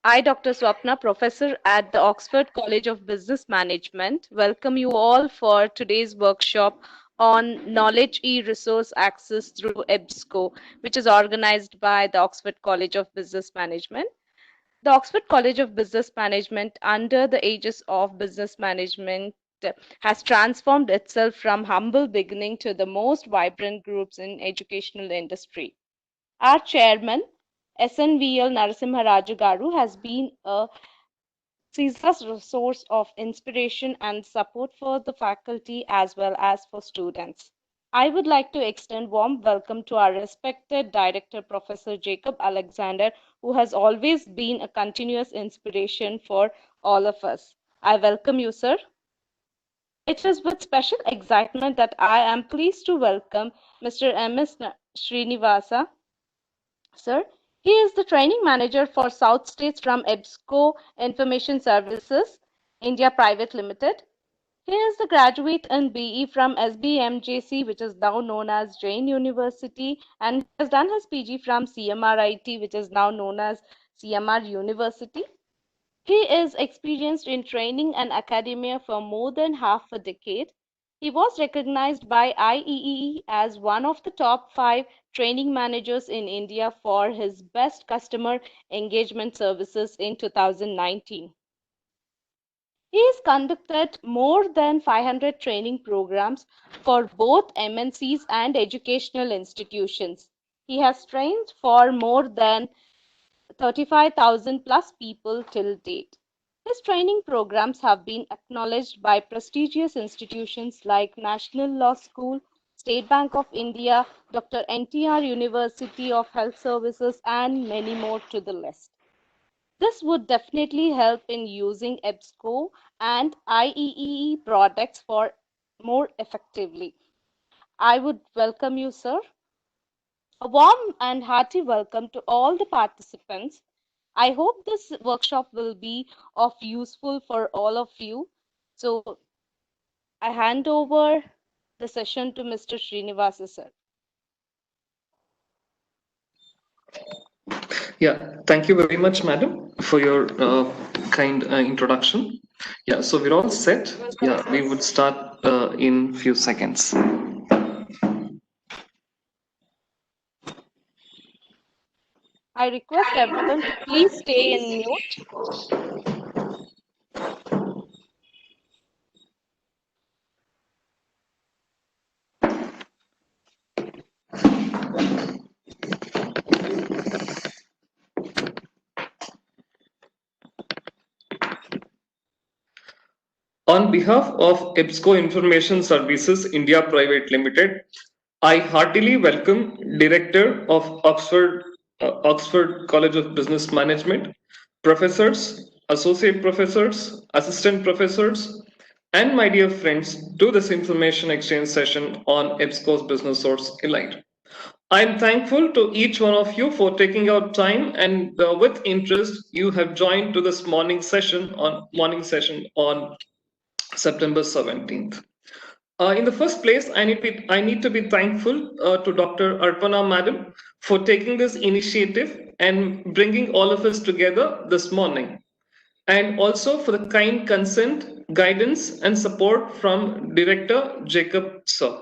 I, Dr. Swapna, professor at the Oxford College of Business Management, welcome you all for today's workshop on Knowledge e-Resource Access through EBSCO, which is organized by the Oxford College of Business Management. The Oxford College of Business Management, under the aegis of business management, has transformed itself from humble beginning to the most vibrant groups in educational industry. Our chairman, SNVL Narasimha Raju Garu, has been a ceaseless source of inspiration and support for the faculty as well as for students. I would like to extend warm welcome to our respected director, Professor Jacob Alexander, who has always been a continuous inspiration for all of us. I welcome you, sir. It is with special excitement that I am pleased to welcome Mr. M.S. Srinivasa. Sir, he is the training manager for South States from EBSCO Information Services, India Private Limited. He is the graduate in BE from SBMJC, which is now known as Jain University, and has done his PG from CMRIT, which is now known as CMR University. He is experienced in training and academia for more than half a decade. He was recognized by IEEE as one of the top 5 training managers in India for his best customer engagement services in 2019. He has conducted more than 500 training programs for both MNCs and educational institutions. He has trained for more than 35,000 plus people till date. His training programs have been acknowledged by prestigious institutions like National Law School, State Bank of India, Dr. NTR University of Health Services, and many more to the list. This would definitely help in using EBSCO and IEEE products for more effectively. I would welcome you, sir. A warm and hearty welcome to all the participants. I hope this workshop will be of useful for all of you. So I hand over the session to Mr. Srinivasa, sir. Yeah, thank you very much, madam, for your kind introduction. Yeah, so we're all set. Welcome, Yeah, we sir. would start in few seconds. I request everyone to please stay in mute. On behalf of EBSCO Information Services India Private Limited, I heartily welcome Director of Oxford College of Business Management, professors, associate professors, assistant professors, and my dear friends to this information exchange session on EBSCO's Business Source Elite. I'm thankful to each one of you for taking out time and with interest you have joined to this morning session on September 17th. In the first place, I need to be thankful to Dr. Arpana Madam for taking this initiative and bringing all of us together this morning, and also for the kind consent, guidance, and support from Director Jacob Sir.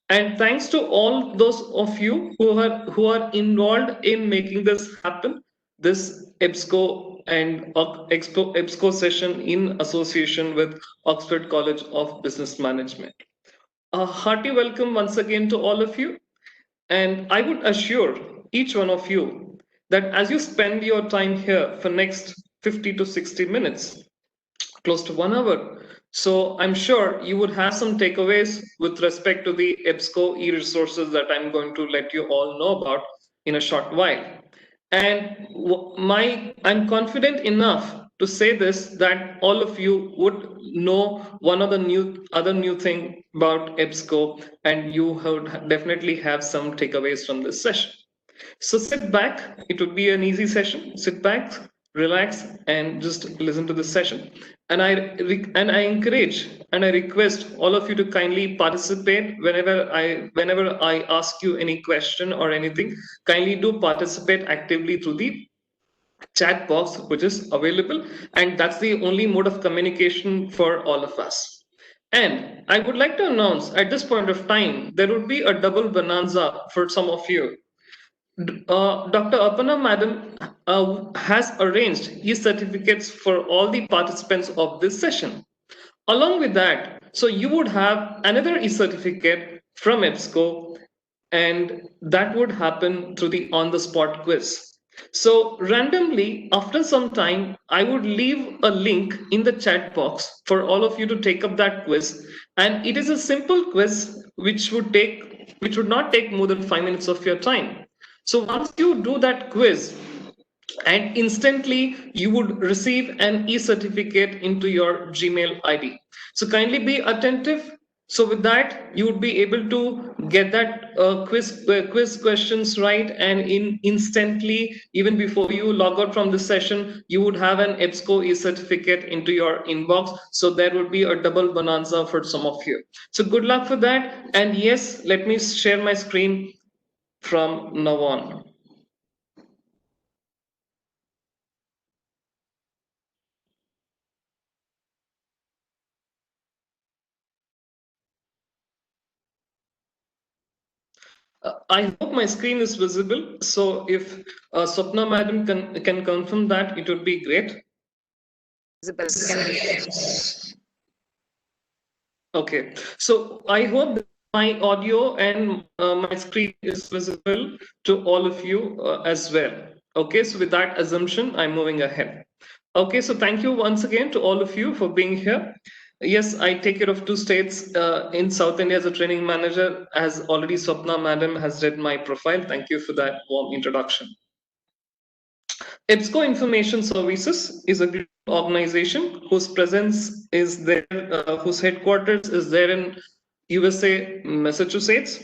And thanks to all those of you who are involved in making this happen, this EBSCO and EBSCO session in association with Oxford College of Business Management. A hearty welcome once again to all of you. And I would assure each one of you that as you spend your time here for next 50 to 60 minutes, close to 1 hour, so I'm sure you would have some takeaways with respect to the EBSCO e-resources that I'm going to let you all know about in a short while. And I'm confident enough to say this that all of you would know one of the other new thing about EBSCO, and you would definitely have some takeaways from this session. So sit back, it would be an easy session. Sit back, relax, and just listen to this session. And I encourage and I request all of you to kindly participate whenever I ask you any question or anything. Kindly do participate actively through the chat box which is available, and that's the only mode of communication for all of us. And I would like to announce at this point of time, there would be a double bonanza for some of you. Dr. Aparna Madam has arranged e-certificates for all the participants of this session. Along with that, so you would have another e-certificate from EBSCO, and that would happen through the on-the-spot quiz. So randomly, after some time, I would leave a link in the chat box for all of you to take up that quiz. And it is a simple quiz which would not take more than 5 minutes of your time. So once you do that quiz, and instantly you would receive an e-certificate into your Gmail ID. So kindly be attentive. So with that, you would be able to get that quiz questions right, and instantly, even before you log out from the session, you would have an EBSCO e-certificate into your inbox. So there would be a double bonanza for some of you. So good luck for that. And yes, let me share my screen from now on. I hope my screen is visible. So if Swapna Madam can confirm that, it would be great. Okay, so I hope that my audio and my screen is visible to all of you as well. Okay, so with that assumption, I'm moving ahead. Okay, so thank you once again to all of you for being here. Yes, I take care of 2 states in South India as a training manager, as already Swapna Madam has read my profile. Thank you for that warm introduction. EBSCO Information Services is a global organization whose presence is there, whose headquarters is there in USA, Massachusetts.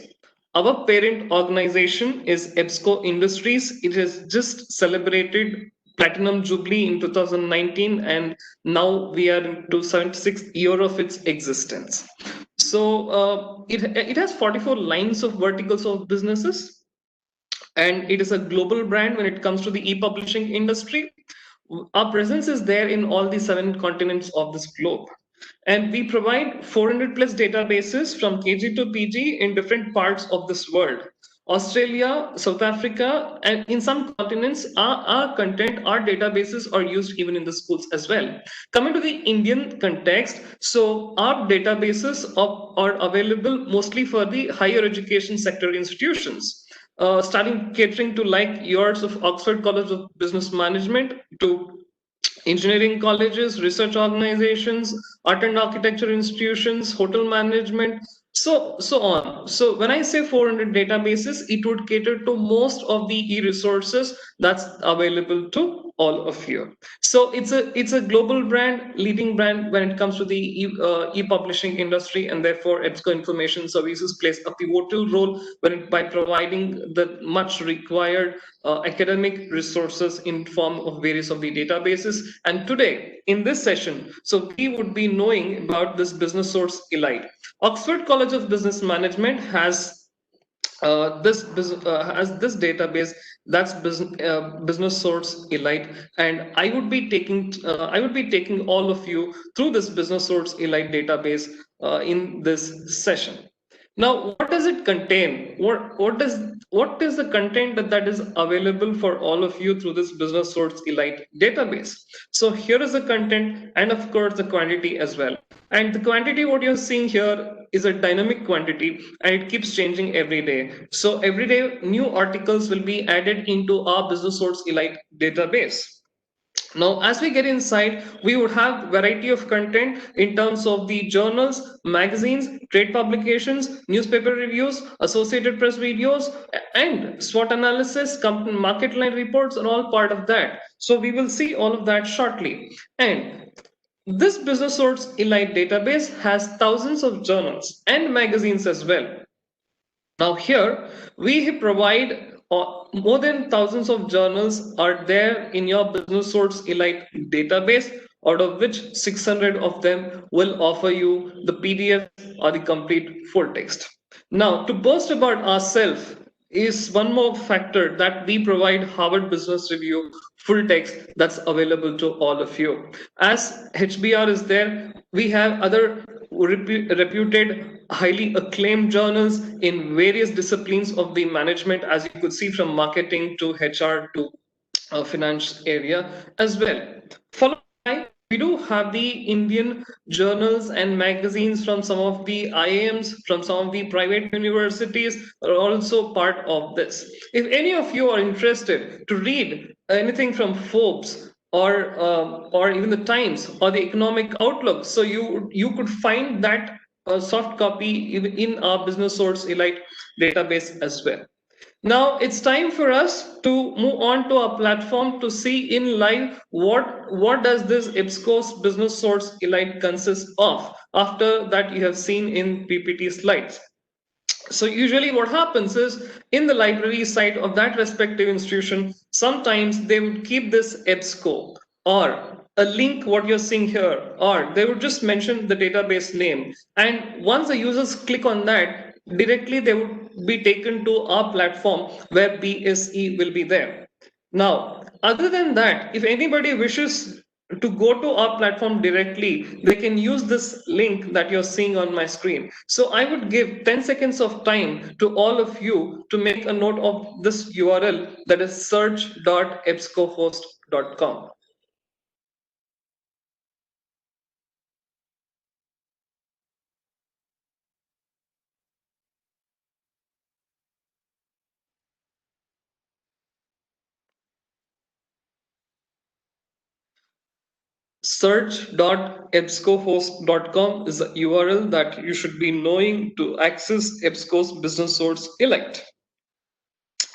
Our parent organization is EBSCO Industries. It has just celebrated Platinum Jubilee in 2019, and now we are into 76th year of its existence. So it has 44 lines of verticals of businesses, and it is a global brand when it comes to the e-publishing industry. Our presence is there in all the 7 continents of this globe. And we provide 400 plus databases from KG to PG in different parts of this world. Australia, South Africa, and in some continents, our content, our databases are used even in the schools as well. Coming to the Indian context, so our databases are available mostly for the higher education sector institutions. Starting catering to like yours of Oxford College of Business Management, to engineering colleges, research organizations, art and architecture institutions, hotel management, so on. So when I say 400 databases, it would cater to most of the e-resources that's available to all of you. So it's a global brand, leading brand when it comes to the e-publishing industry, and therefore EBSCO Information Services plays a pivotal role by providing the much required academic resources in form of various of the databases. And today in this session, so we would be knowing about this Business Source Elite. Oxford College of Business Management has this database, that's Business Source Elite, and I would be taking all of you through this Business Source Elite database in this session. Now, what does it contain? What is the content that is available for all of you through this Business Source Elite database? So here is the content, and of course the quantity as well. And the quantity, what you're seeing here, is a dynamic quantity, and it keeps changing every day. So every day new articles will be added into our Business Source Elite database. Now, as we get inside, we would have variety of content in terms of the journals, magazines, trade publications, newspaper reviews, Associated Press videos, and SWOT analysis, company market line reports are all part of that. So we will see all of that shortly. And this Business Source Elite database has thousands of journals and magazines as well. Now here we provide more than thousands of journals are there in your Business Source Elite database, out of which 600 of them will offer you the PDF or the complete full text. Now, to boast about ourselves, is one more factor that we provide Harvard Business Review full text that's available to all of you. As HBR is there, we have other reputed, highly acclaimed journals in various disciplines of the management, as you could see, from marketing to HR to finance area as well. Followed by, we do have the Indian journals and magazines from some of the IIMs, from some of the private universities are also part of this. If any of you are interested to read anything from Forbes or even the Times or the Economic Outlook, so you could find that soft copy in our Business Source Elite database as well. Now it's time for us to move on to our platform to see in live what does this EBSCO's Business Source Elite consist of. After that, you have seen in PPT slides. So usually what happens is in the library side of that respective institution, sometimes they would keep this EBSCO or a link, what you're seeing here, or they would just mention the database name. And once the users click on that, directly they would be taken to our platform where BSE will be there. Now, other than that, if anybody wishes to go to our platform directly, they can use this link that you're seeing on my screen. So I would give 10 seconds of time to all of you to make a note of this URL, that is search.ebscohost.com. Search.ebscohost.com is the URL that you should be knowing to access EBSCO's Business Source Elite.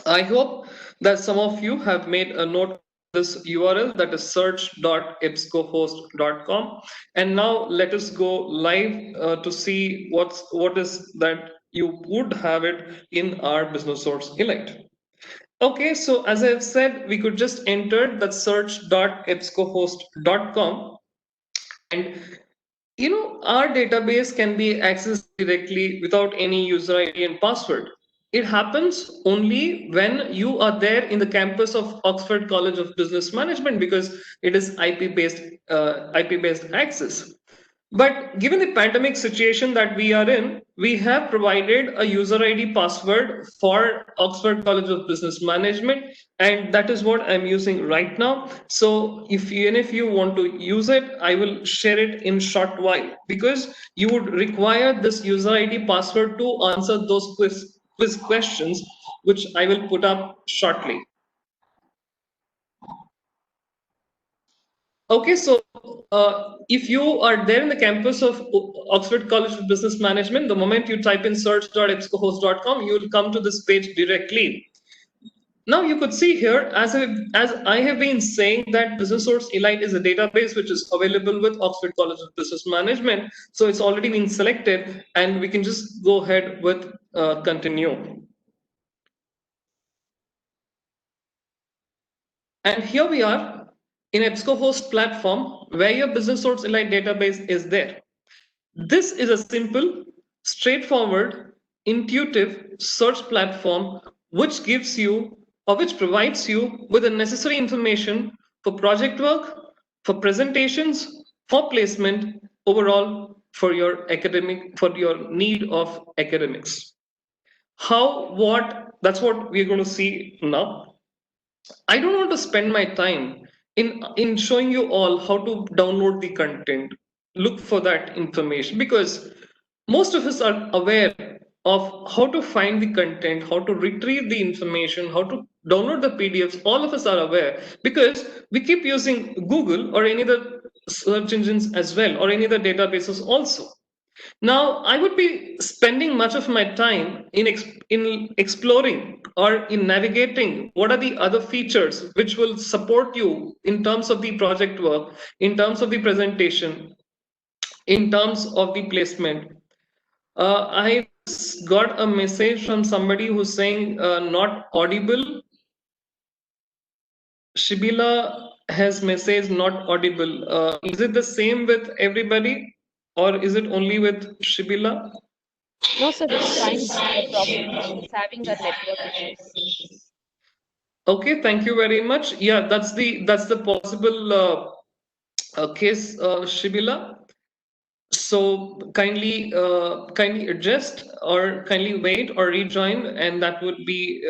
I hope that some of you have made a note of this URL, that is search.ebscohost.com. And now let us go live to see what is that you would have it in our Business Source Elite. Okay, so as I've said, we could just enter that search.ebscohost.com, and our database can be accessed directly without any user ID and password. It happens only when you are there in the campus of Oxford College of Business Management, because it is IP-based access. But given the pandemic situation that we are in, we have provided a user ID password for Oxford College of Business Management, and that is what I'm using right now. So even if you want to use it, I will share it in short while, because you would require this user ID password to answer those quiz questions, which I will put up shortly. Okay, so if you are there in the campus of Oxford College of Business Management, the moment you type in search.ebscohost.com, you will come to this page directly. Now you could see here, as I have been saying, that Business Source Elite is a database which is available with Oxford College of Business Management. So it's already been selected, and we can just go ahead with continue. And here we are in EBSCOhost platform, where your Business Source Elite database is there. This is a simple, straightforward, intuitive search platform which gives you, or which provides you with the necessary information for project work, for presentations, for placement, overall for your need of academics. That's what we're going to see now. I don't want to spend my time in showing you all how to download the content, look for that information, because most of us are aware of how to find the content, how to retrieve the information, how to download the PDFs. All of us are aware because we keep using Google or any other search engines as well, or any other databases also. Now, I would be spending much of my time in exploring or in navigating what are the other features which will support you in terms of the project work, in terms of the presentation, in terms of the placement. I got a message from somebody who's saying not audible. Shibila has message not audible. Is it the same with everybody, or is it only with Shibila? No, sir, it's fine. The problem is having a network issues. Okay, thank you very much. Yeah, that's the possible case, Shibila. So kindly adjust or kindly wait or rejoin, and that would be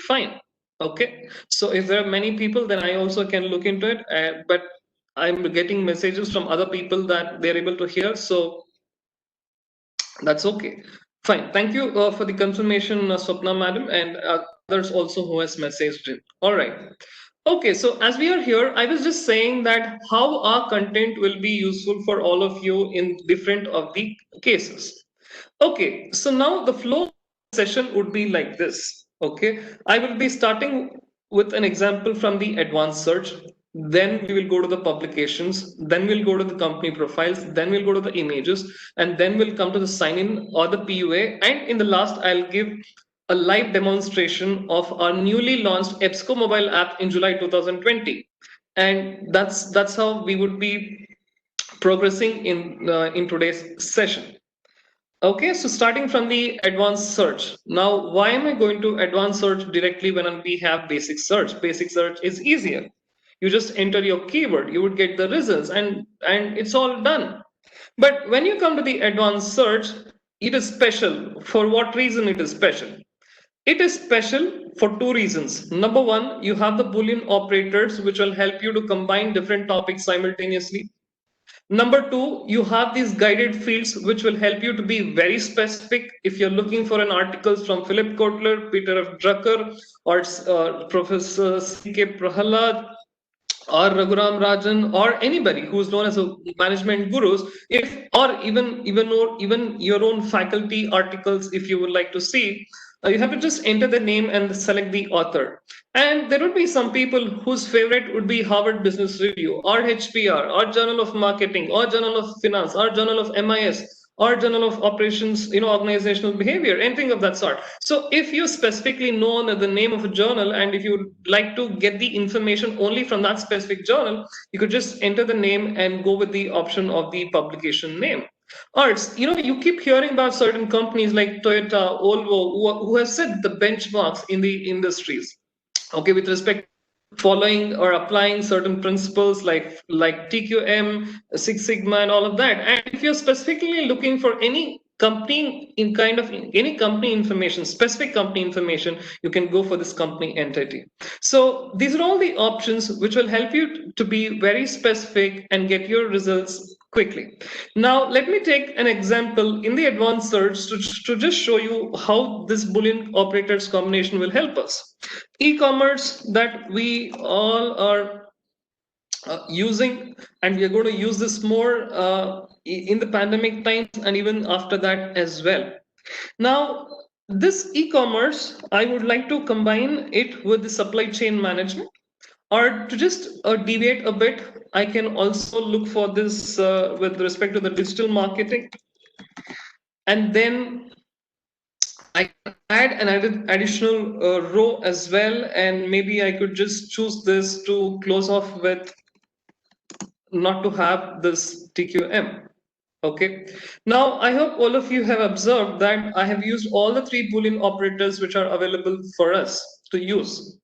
fine. Okay. So if there are many people, then I also can look into it. But I'm getting messages from other people that they're able to hear, so that's okay. Fine. Thank you for the confirmation, Swapna madam, and others also who has messaged in. All right. Okay, so as we are here, I was just saying that how our content will be useful for all of you in different of the cases. Okay, so now the flow session would be like this. Okay, I will be starting with an example from the advanced search. Then we will go to the publications. Then we'll go to the company profiles. Then we'll go to the images, and then we'll come to the sign in or the PUA. And in the last, I'll give a live demonstration of our newly launched EBSCO mobile app in July 2020. And that's how we would be progressing in today's session. Okay, so starting from the advanced search. Now, why am I going to advanced search directly when we have basic search? Basic search is easier. You just enter your keyword, you would get the results, and it's all done. But when you come to the advanced search, it is special. For what reason it is special? It is special for two reasons. Number one, you have the Boolean operators, which will help you to combine different topics simultaneously. Number two, you have these guided fields which will help you to be very specific. If you're looking for an article from Philip Kotler, Peter F. Drucker, or Professor C.K. Prahalad, or Raghuram Rajan, or anybody who is known as a management gurus, if or even your own faculty articles, if you would like to see, you have to just enter the name and select the author. And there would be some people whose favorite would be Harvard Business Review, or HBR, or Journal of Marketing, or Journal of Finance, or Journal of MIS, or Journal of Operations, organizational behavior, anything of that sort. So if you specifically know the name of a journal, and if you would like to get the information only from that specific journal, you could just enter the name and go with the option of the publication name. Or you keep hearing about certain companies like Toyota, Volvo, who have set the benchmarks in the industries. Okay, with respect following or applying certain principles like TQM, Six Sigma, and all of that. And if you're specifically looking for any company in kind of any company information, specific company information, you can go for this company entity. So these are all the options which will help you to be very specific and get your results quickly. Now, let me take an example in the advanced search to just show you how this Boolean operators combination will help us. E-commerce that we all are using, and we are going to use this more in the pandemic times and even after that as well. Now, this e-commerce, I would like to combine it with the supply chain management, or to just deviate a bit, I can also look for this with respect to the digital marketing. And then I can add an additional row as well, and maybe I could just choose this to close off with not to have this TQM. Okay. Now, I hope all of you have observed that I have used all the three Boolean operators which are available for us to use.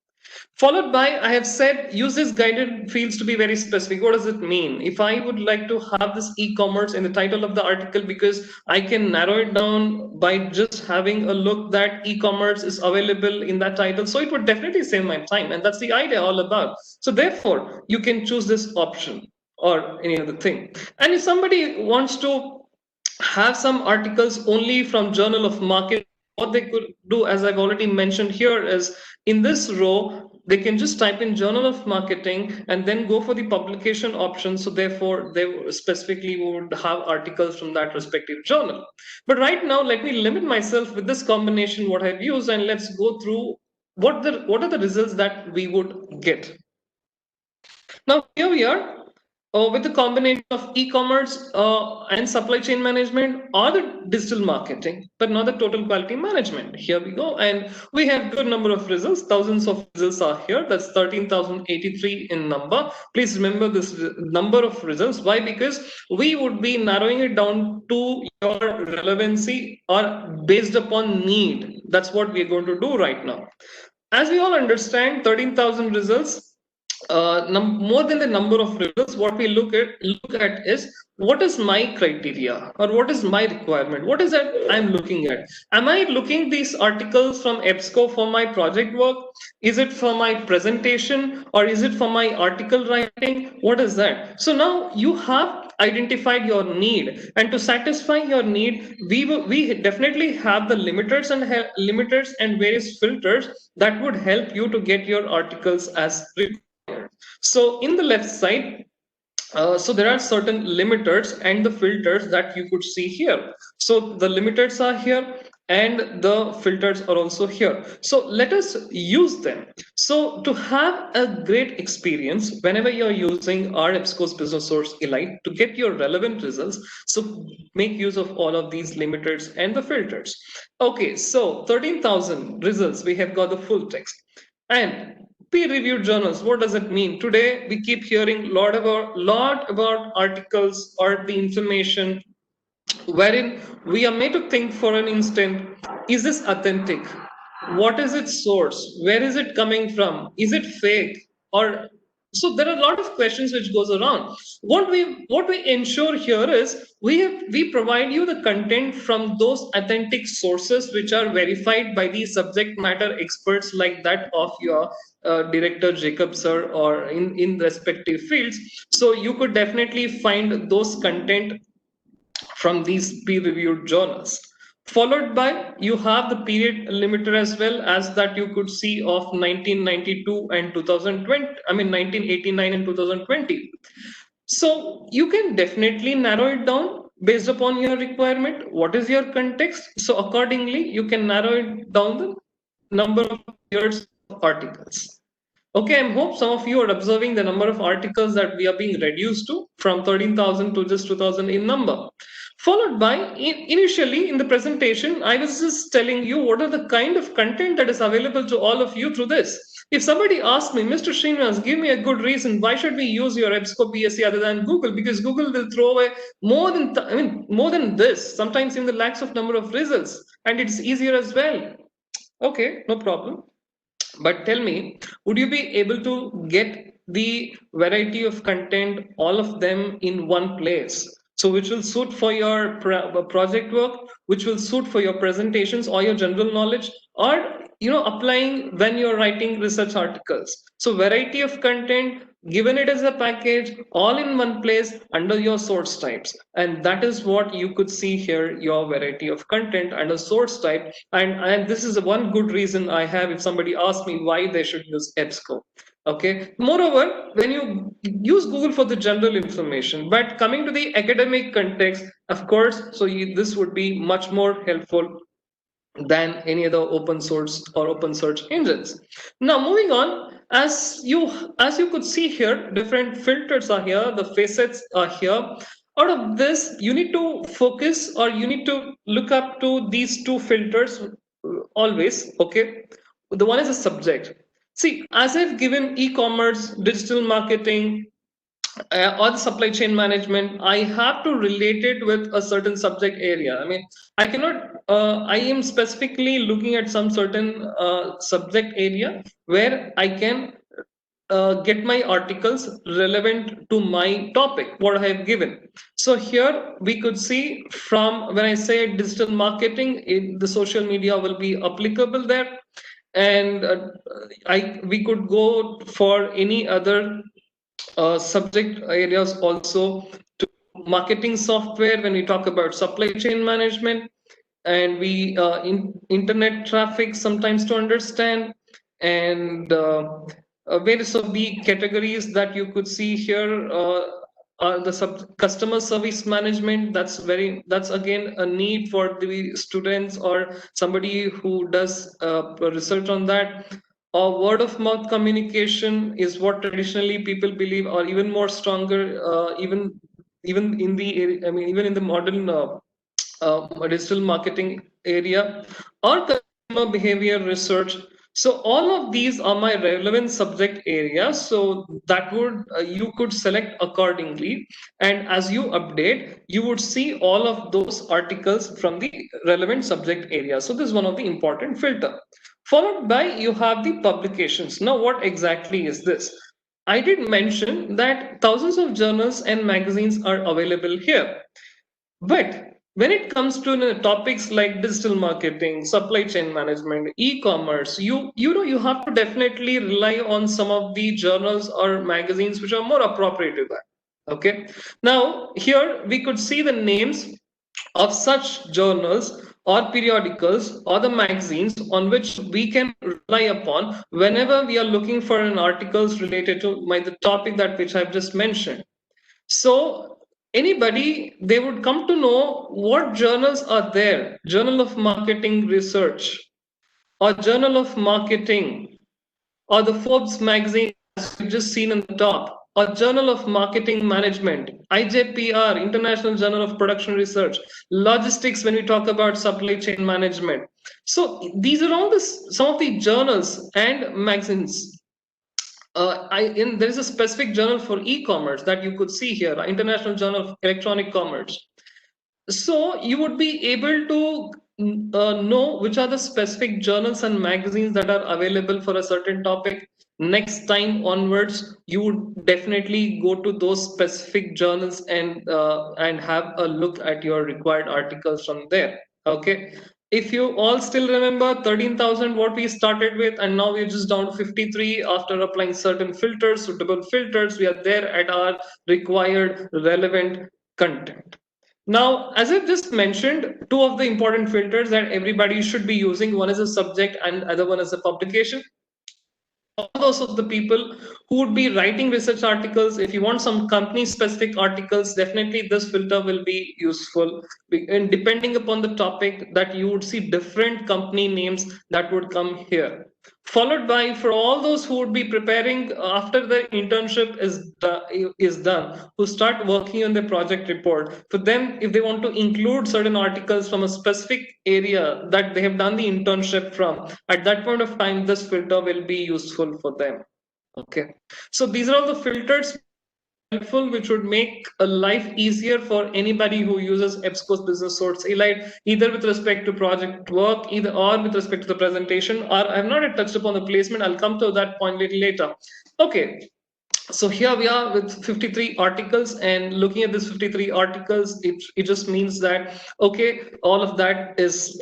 Followed by, I have said, use these guided fields to be very specific. What does it mean? If I would like to have this e-commerce in the title of the article, because I can narrow it down by just having a look that e-commerce is available in that title. So it would definitely save my time. And that's the idea all about. So therefore, you can choose this option or any other thing. And if somebody wants to have some articles only from Journal of Market, what they could do, as I've already mentioned here, is in this row, they can just type in Journal of Marketing and then go for the publication option. So therefore, they specifically would have articles from that respective journal. But right now, let me limit myself with this combination, what I've used, and let's go through what are the results that we would get. Now, here we are. with the combination of e-commerce and supply chain management or the digital marketing, but not the total quality management. Here we go, and we have good number of results. Thousands of results are here. That's 13,083 in number. Please remember this number of results. Why? Because we would be narrowing it down to your relevancy or based upon need. That's what we are going to do right now. As we all understand, 13,000 results, more than the number of results, what we look at is what is my criteria or what is my requirement. What is that I'm looking at? Am I looking these articles from EBSCO for my project work? Is it for my presentation or is it for my article writing? What is that? So now you have identified your need, and to satisfy your need, we definitely have the limiters and various filters that would help you to get your articles as required. So in the left side, so there are certain limiters and the filters that you could see here. So the limiters are here and the filters are also here. So let us use them. So to have a great experience whenever you're using our EBSCO's Business Source Elite to get your relevant results, so make use of all of these limiters and the filters. Okay, so 13,000 results, we have got the full text. And peer-reviewed journals, what does it mean? Today, we keep hearing lot about articles or the information wherein we are made to think for an instant, is this authentic? What is its source? Where is it coming from? Is it fake? Or so there are a lot of questions which goes around. What we ensure here is we provide you the content from those authentic sources which are verified by the subject matter experts like that of your director Jacob sir or in respective fields. So you could definitely find those content from these peer-reviewed journals. Followed by, you have the period limiter as well, as that you could see of 1992 and 2020, I mean 1989 and 2020. So you can definitely narrow it down based upon your requirement. What is your context? So accordingly, you can narrow it down the number of years of articles. Okay, I hope some of you are observing the number of articles that we are being reduced to from 13,000 to just 2,000 in number. Followed by, initially in the presentation, I was just telling you what are the kind of content that is available to all of you through this. If somebody asks me, Mr. Srinivas, give me a good reason, why should we use your EBSCO PSC other than Google? Because Google will throw away more than this, sometimes in the lakhs of number of results, and it's easier as well. Okay, no problem. But tell me, would you be able to get the variety of content, all of them in one place? So which will suit for your project work, which will suit for your presentations or your general knowledge, or applying when you're writing research articles. So variety of content, given it as a package, all in one place under your source types. And that is what you could see here, your variety of content under source type. And this is one good reason I have if somebody asks me why they should use EBSCO. Okay. Moreover, when you use Google for the general information, but coming to the academic context, of course, so this would be much more helpful than any other open source or open search engines. Now, moving on, as you could see here, different filters are here, the facets are here. Out of this, you need to focus or you need to look up to these two filters always. Okay, the one is a subject. See, as I've given e-commerce, digital marketing, or the supply chain management, I have to relate it with a certain subject area. I mean, I cannot, I am specifically looking at some certain subject area where I can get my articles relevant to my topic, what I have given. So here we could see from when I say digital marketing, the social media will be applicable there. And we could go for any other subject areas also, to marketing software when we talk about supply chain management, and we internet traffic sometimes to understand, and various of the categories that you could see here are the customer service management. That's again a need for the students or somebody who does research on that. or word of mouth communication is what traditionally people believe, or even more stronger, even in the even in the modern digital marketing area, or consumer behavior research. So all of these are my relevant subject areas. So that would you could select accordingly, and as you update, you would see all of those articles from the relevant subject area. So this is one of the important filter. Followed by you have the publications. Now, what exactly is this? I did mention that thousands of journals and magazines are available here. But when it comes to topics like digital marketing, supply chain management, e-commerce, you have to definitely rely on some of the journals or magazines which are more appropriate to that. Okay. Now here we could see the names of such journals or periodicals or the magazines on which we can rely upon whenever we are looking for an articles related to the topic that which I've just mentioned. So anybody, they would come to know what journals are there: Journal of Marketing Research, or Journal of Marketing, or the Forbes magazine, as you've just seen in the top, or Journal of Marketing Management, IJPR, International Journal of Production Research, logistics when we talk about supply chain management. So these are all some of the journals and magazines. There is a specific journal for e-commerce that you could see here, International Journal of Electronic Commerce. So you would be able to know which are the specific journals and magazines that are available for a certain topic. Next time onwards, you would definitely go to those specific journals and have a look at your required articles from there. Okay. If you all still remember 13,000 what we started with, and now we're just down to 53 after applying certain filters, suitable filters, we are there at our required relevant content. Now, as I've just mentioned, two of the important filters that everybody should be using, one is a subject and other one is a publication. All those of the people who would be writing research articles, if you want some company specific articles, definitely this filter will be useful. And depending upon the topic, that you would see different company names that would come here. Followed by, for all those who would be preparing after the internship is done, who start working on the project report, for them, if they want to include certain articles from a specific area that they have done the internship from, at that point of time, this filter will be useful for them. Okay, so these are all the filters helpful, which would make a life easier for anybody who uses EBSCO's Business Source Elite, either with respect to project work, either or with respect to the presentation, or I've not yet touched upon the placement. I'll come to that point little later. Okay, so here we are with 53 articles, and looking at this 53 articles, it just means that, okay, all of that is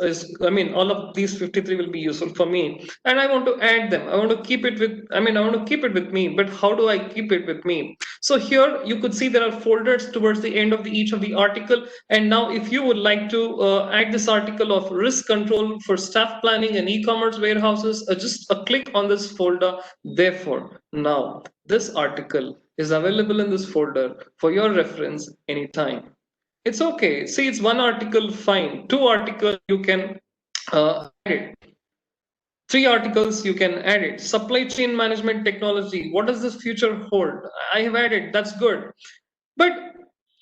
all of these 53 will be useful for me, and I want to add them. I want to keep it with, I want to keep it with me, but how do I keep it with me? So here you could see there are folders towards the end of each of the article. And now if you would like to add this article of risk control for staff planning and e-commerce warehouses, just a click on this folder. Therefore, now this article is available in this folder for your reference anytime. It's okay. See, it's one article, fine. Two articles, you can edit. Three articles, you can edit. Supply chain management technology. What does this future hold? I have added. That's good. But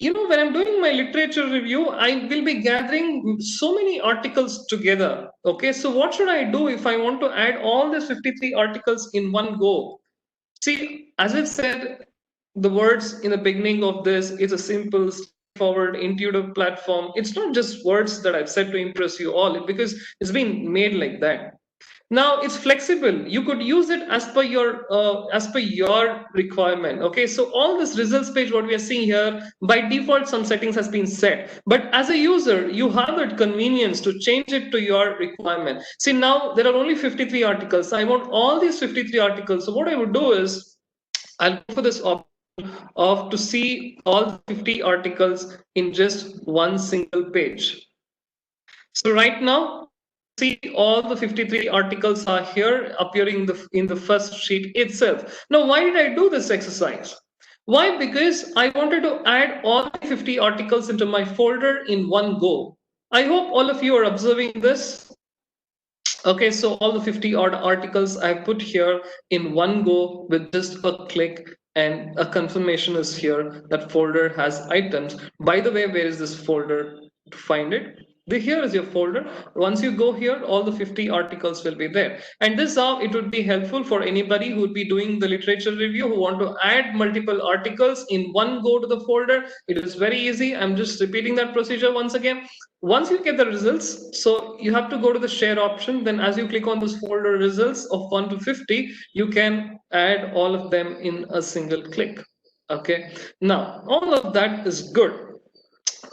when I'm doing my literature review, I will be gathering so many articles together. Okay, so what should I do if I want to add all these 53 articles in one go? See, as I've said, the words in the beginning of this, it's a simple, straightforward, intuitive platform. It's not just words that I've said to impress you all, because it's been made like that. Now it's flexible. You could use it as per your requirement. Okay, so all this results page, what we are seeing here, by default some settings has been set, but as a user you have that convenience to change it to your requirement. See, now there are only 53 articles. I want all these 53 articles. So what I would do is I'll go for this option of to see all 50 articles in just one single page. So right now, see, all the 53 articles are here appearing in the first sheet itself. Now, why did I do this exercise? Why? Because I wanted to add all 50 articles into my folder in one go. I hope all of you are observing this. Okay, so all the 50 odd articles I put here in one go with just a click, and a confirmation is here that folder has items. By the way, where is this folder to find it? Here is your folder. Once you go here, all the 50 articles will be there. And this is how it would be helpful for anybody who would be doing the literature review, who want to add multiple articles in one go to the folder. It is very easy. I'm just repeating that procedure once again. Once you get the results, so you have to go to the share option. Then as you click on this folder results of 1 to 50, you can add all of them in a single click. Okay, now all of that is good.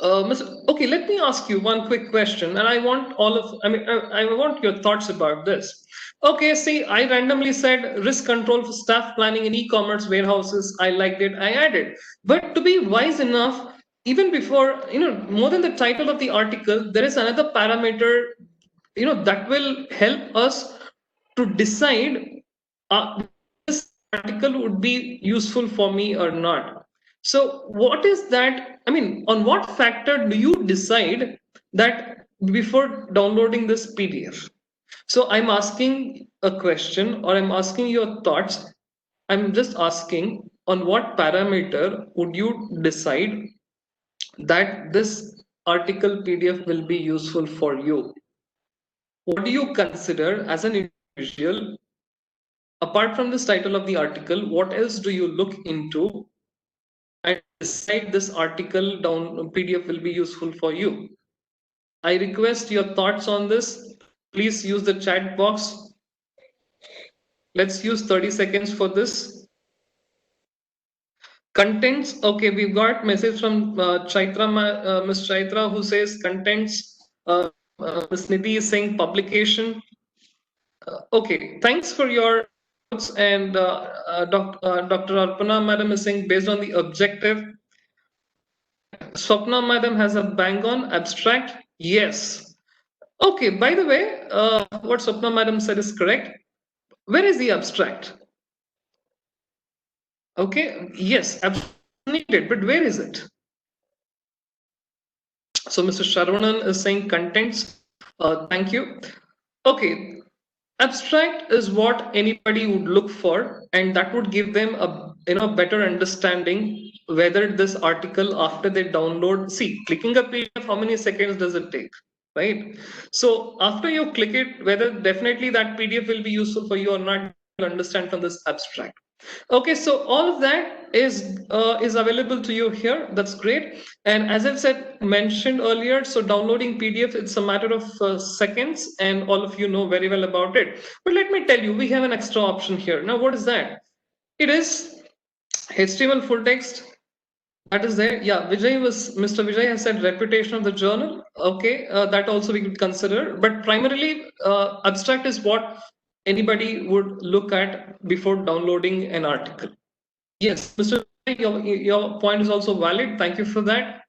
Okay, let me ask you one quick question, and I want I want your thoughts about this. Okay, see, I randomly said risk control for staff planning in e-commerce warehouses. I liked it, I added. But to be wise enough, even before, more than the title of the article, there is another parameter, that will help us to decide this article would be useful for me or not. So what is that? I mean, on what factor do you decide that before downloading this PDF? So I'm asking a question, or I'm asking your thoughts. I'm just asking, on what parameter would you decide that this article PDF will be useful for you? What do you consider as an individual? Apart from this title of the article, what else do you look into and decide this article down PDF will be useful for you? I request your thoughts on this. Please use the chat box. Let's use 30 seconds for this. Contents. Okay, we've got message from Chaitra, Ms. Chaitra, who says contents. Ms. Nidhi is saying publication. Okay, thanks for your thoughts. And Dr. Arpana Madam is saying based on the objective. Swapna Madam has a bang on abstract. Yes. Okay, by the way, what Swapna Madam said is correct. Where is the abstract? Okay, yes, abstract needed, but where is it? So Mr. Sharavanan is saying contents. Thank you. Okay, abstract is what anybody would look for, and that would give them a better understanding whether this article, after they download, see, clicking a PDF, how many seconds does it take, right? So after you click it, whether definitely that PDF will be useful for you or not, you'll understand from this abstract. Okay, so all of that is available to you here. That's great. And as I've said, mentioned earlier, so downloading PDF, it's a matter of seconds, and all of you know very well about it. But let me tell you, we have an extra option here. Now, what is that? It is HTML full text. That is there. Yeah, Mr. Vijay has said reputation of the journal. Okay, that also we could consider. But primarily, abstract is what anybody would look at before downloading an article. Yes, Mr. Your point is also valid. Thank you for that.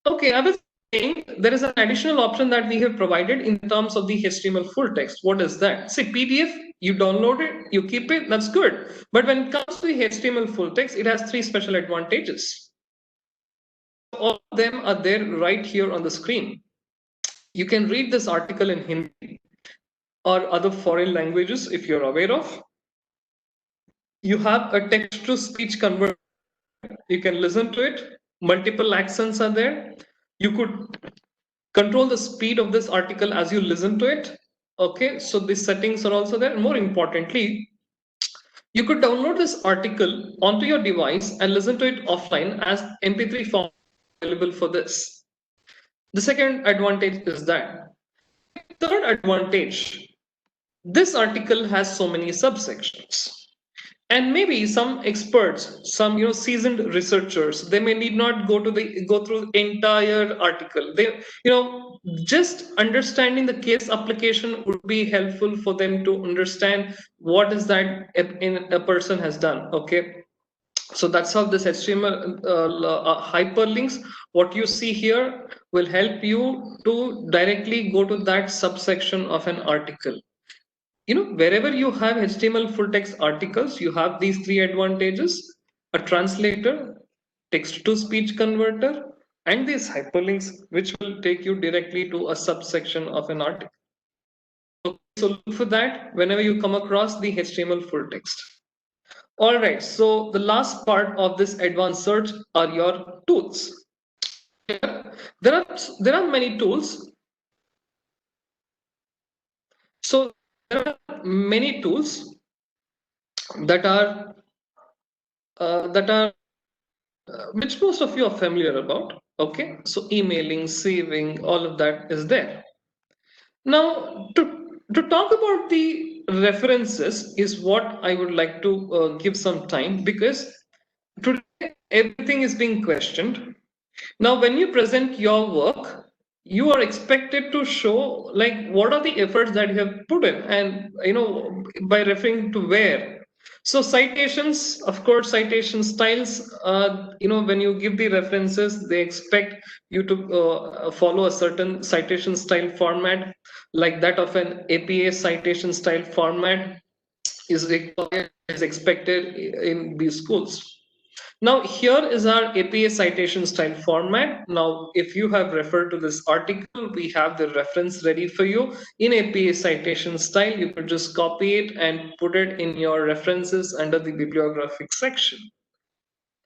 Okay, I was saying there is an additional option that we have provided in terms of the HTML full text. What is that? See, PDF, you download it, you keep it, that's good. But when it comes to the HTML full text, it has 3 special advantages. All of them are there right here on the screen. You can read this article in Hindi or other foreign languages if you're aware of. You have a text-to-speech converter. You can listen to it. Multiple accents are there. You could control the speed of this article as you listen to it. Okay, so the settings are also there. More importantly, you could download this article onto your device and listen to it offline as MP3 form available for this. The second advantage is that. Third advantage, this article has so many subsections. And maybe some experts, some seasoned researchers, they may need not go through the entire article. They just understanding the case application would be helpful for them to understand what is that a person has done. Okay, so that's how this HTML hyperlinks, what you see here, will help you to directly go to that subsection of an article. Wherever you have HTML full text articles, you have these 3 advantages: a translator, text to speech converter, and these hyperlinks, which will take you directly to a subsection of an article. Okay, so look for that whenever you come across the HTML full text. All right, so the last part of this advanced search are your tools. There are many tools. So there are many tools that are which most of you are familiar about. Okay, so emailing, saving, all of that is there. Now, to talk about the references is what I would like to give some time, because today everything is being questioned. Now, when you present your work, you are expected to show like what are the efforts that you have put in, and by referring to where. So citations, of course, citation styles. When you give the references, they expect you to follow a certain citation style format, like that of an APA citation style format is required, is expected in these schools. Now, here is our APA citation style format. Now, if you have referred to this article, we have the reference ready for you in APA citation style. You could just copy it and put it in your references under the bibliographic section.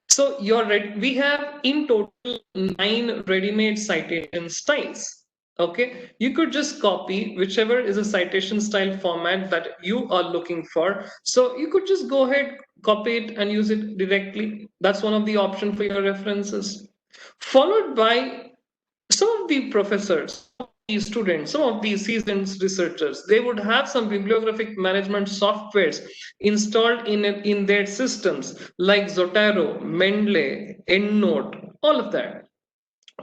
So we have in total 9 ready-made citation styles. Okay, you could just copy whichever is a citation style format that you are looking for. So you could just go ahead, copy it and use it directly. That's one of the options for your references. Followed by some of the professors, the students, some of the seasoned researchers, they would have some bibliographic management softwares installed in their systems like Zotero, Mendeley, EndNote, all of that.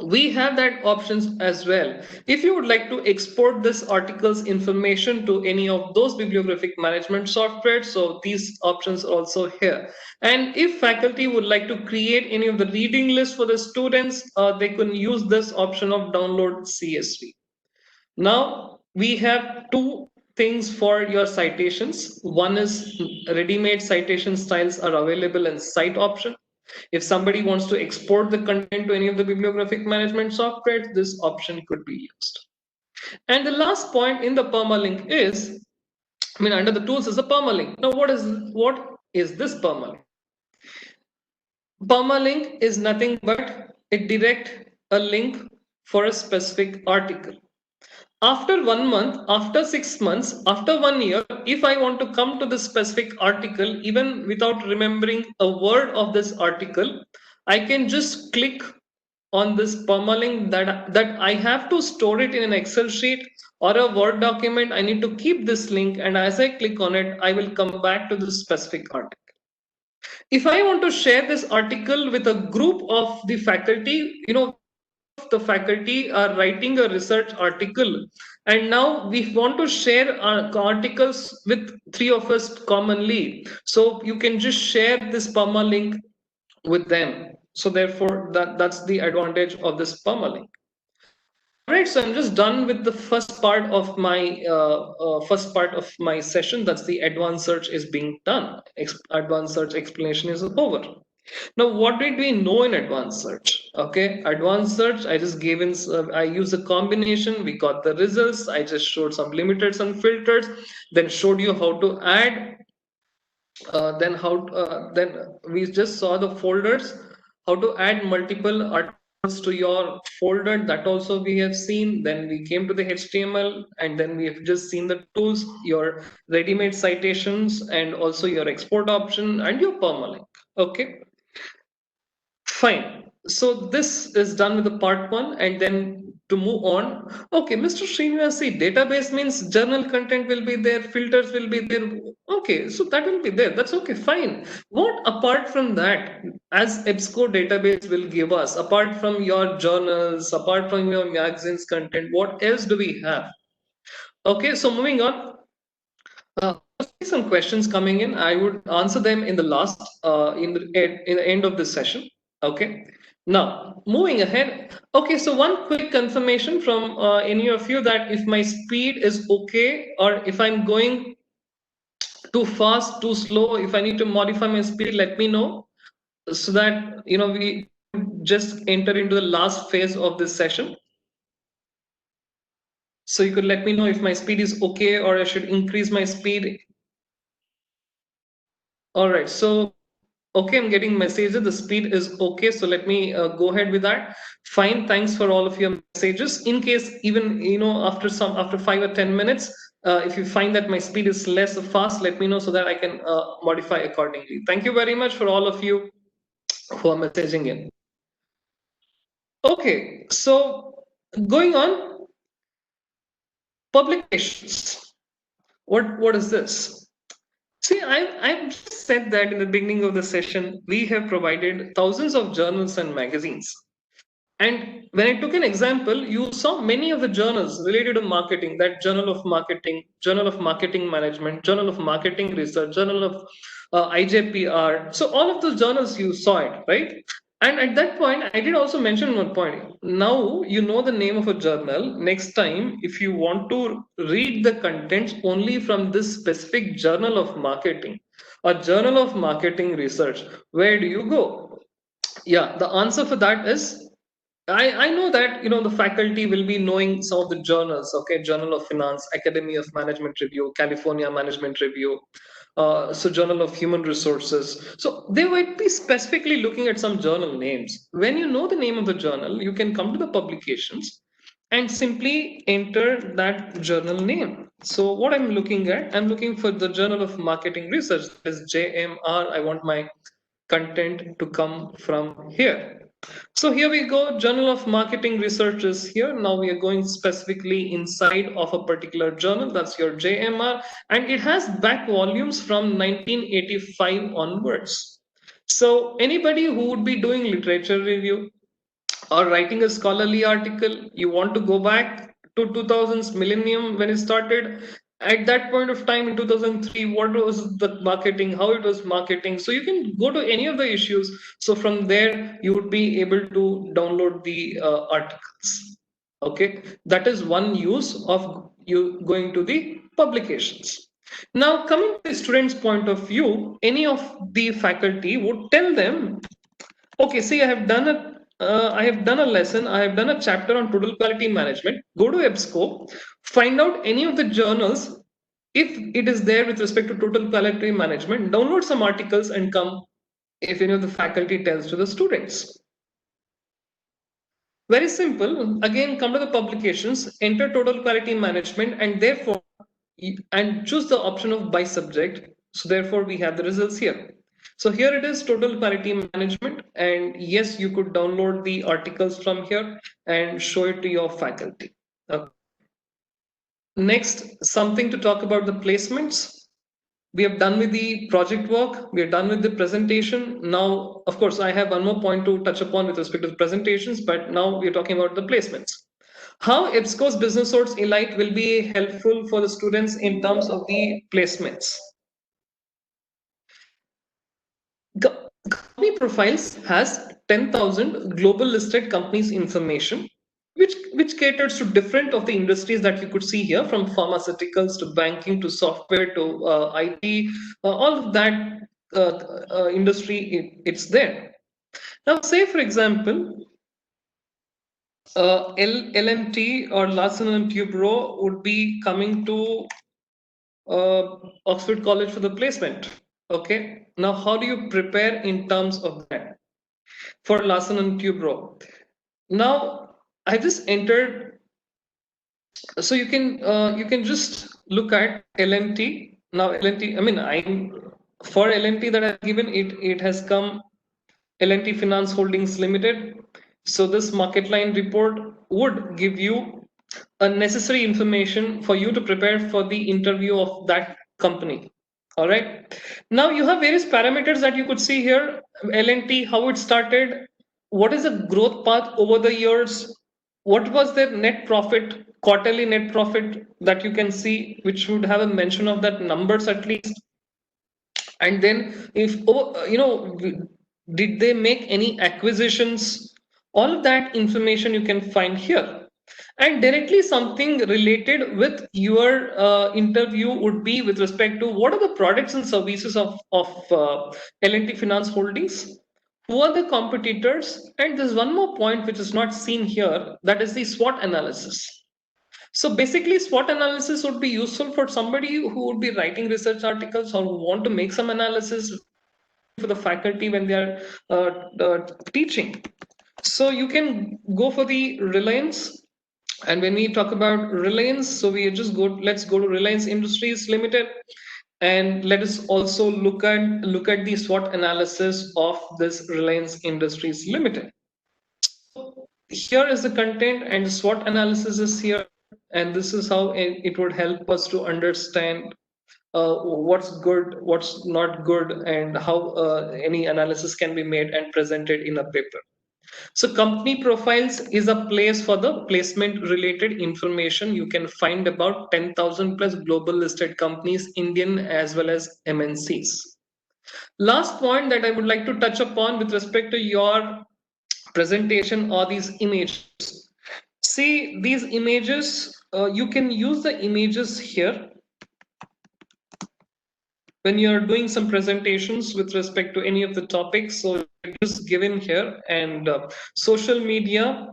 We have that options as well. If you would like to export this article's information to any of those bibliographic management software, so these options are also here. And if faculty would like to create any of the reading lists for the students, they can use this option of download CSV. Now we have two things for your citations. One is ready-made citation styles are available in cite option. If somebody wants to export the content to any of the bibliographic management software, this option could be used. And the last point in the permalink is, under the tools is a permalink. Now, what is this permalink? Permalink is nothing but it direct a link for a specific article. After 1 month, after 6 months, after 1 year, if I want to come to this specific article, even without remembering a word of this article, I can just click on this permalink that I have to store it in an Excel sheet or a Word document. I need to keep this link, and as I click on it, I will come back to this specific article. If I want to share this article with a group of the faculty, the faculty are writing a research article, and now we want to share our articles with 3 of us commonly, so you can just share this permalink with them. So therefore that's the advantage of this permalink. All right, so I'm just done with the first part of my session. That's the advanced search is being done. Advanced search explanation is over. Now, what did we know in advanced search? Okay, advanced search, I just gave in, I used a combination, we got the results, I just showed some limiters and filters, then showed you how to add, then we just saw the folders, how to add multiple articles to your folder, that also we have seen. Then we came to the HTML, and then we have just seen the tools, your ready-made citations, and also your export option and your permalink. Okay. Fine. So this is done with the part 1, and then to move on. Okay, Mr. Srinivasi, database means journal content will be there, filters will be there. Okay, so that will be there. That's okay, fine. What apart from that, as EBSCO database will give us, apart from your journals, apart from your magazines content, what else do we have? Okay, so moving on. Some questions coming in. I would answer them in the last, in the end of this session. Okay. Now, moving ahead. Okay, so one quick confirmation from any of you that if my speed is okay, or if I'm going too fast, too slow, if I need to modify my speed, let me know, so that we just enter into the last phase of this session. So you could let me know if my speed is okay or I should increase my speed. All right, so okay, I'm getting messages. The speed is okay, so let me go ahead with that. Fine, thanks for all of your messages. In case even after 5 or 10 minutes, if you find that my speed is less fast, let me know so that I can modify accordingly. Thank you very much for all of you who are messaging in. Okay, so going on, publications. What is this? See, I've just said that in the beginning of the session, we have provided thousands of journals and magazines. And when I took an example, you saw many of the journals related to marketing, that Journal of Marketing, Journal of Marketing Management, Journal of Marketing Research, Journal of IJPR. So all of those journals, you saw it, right? And at that point, I did also mention one point. Now you know the name of a journal. Next time, if you want to read the contents only from this specific journal of marketing or journal of marketing research, where do you go? Yeah, the answer for that is I know that the faculty will be knowing some of the journals, okay, Journal of Finance, Academy of Management Review, California Management Review, so Journal of Human Resources. So they might be specifically looking at some journal names. When you know the name of the journal, you can come to the publications and simply enter that journal name. So what I'm looking at, I'm looking for the Journal of Marketing Research, that is JMR. I want my content to come from here. So here we go, Journal of Marketing Research is here. Now we are going specifically inside of a particular journal, that's your JMR, and it has back volumes from 1985 onwards. So anybody who would be doing literature review or writing a scholarly article, you want to go back to 2000s millennium when it started. At that point of time in 2003, what was the marketing, how it was marketing. So you can go to any of the issues. So from there, you would be able to download the articles. Okay, that is one use of you going to the publications. Now, coming to the student's point of view, any of the faculty would tell them, okay, see, I have done a lesson, I have done a chapter on total quality management. Go to EBSCO, find out any of the journals, if it is there with respect to total quality management, download some articles and come if any of the faculty tells to the students. Very simple. Again, come to the publications, enter total quality management, and therefore, and choose the option of by subject. So therefore, we have the results here. So here it is, total quality management. And yes, you could download the articles from here and show it to your faculty. Next, something to talk about the placements. We have done with the project work, we are done with the presentation. Now, of course, I have one more point to touch upon with respect to the presentations, but now we are talking about the placements. How EBSCO's Business Source Elite will be helpful for the students in terms of the placements. Company Profiles has 10,000 global listed companies information, which caters to different of the industries that you could see here, from pharmaceuticals to banking to software to IT, all of that industry, it's there. Now, say for example, LMT or Larsen and Toubro would be coming to Oxford College for the placement. Okay, now how do you prepare in terms of that for Larsen and Toubro? Now I just entered, so you can just look at LMT. Now LMT, I mean, I'm for LMT that I've given it. It has come L&T Finance Holdings Limited. So this market line report would give you a necessary information for you to prepare for the interview of that company. All right. Now you have various parameters that you could see here. L&T, how it started, what is the growth path over the years, what was their net profit, quarterly net profit that you can see, which would have a mention of that numbers at least. And then if did they make any acquisitions, all of that information you can find here. And directly something related with your interview would be with respect to what are the products and services of L&T Finance Holdings, who are the competitors, and there's one more point which is not seen here, that is the SWOT analysis. So basically, SWOT analysis would be useful for somebody who would be writing research articles or who want to make some analysis for the faculty when they are teaching. So you can go for the Reliance. And when we talk about Reliance, so let's go to Reliance Industries Limited, and let us also look at the SWOT analysis of this Reliance Industries Limited. Here is the content, and the SWOT analysis is here, and this is how it would help us to understand what's good, what's not good, and how any analysis can be made and presented in a paper. So company profiles is a place for the placement related information. You can find about 10,000 plus global listed companies, Indian as well as MNCs. Last point that I would like to touch upon with respect to your presentation are these images. See, these images, you can use the images here when you're doing some presentations with respect to any of the topics. So it is given here, and social media,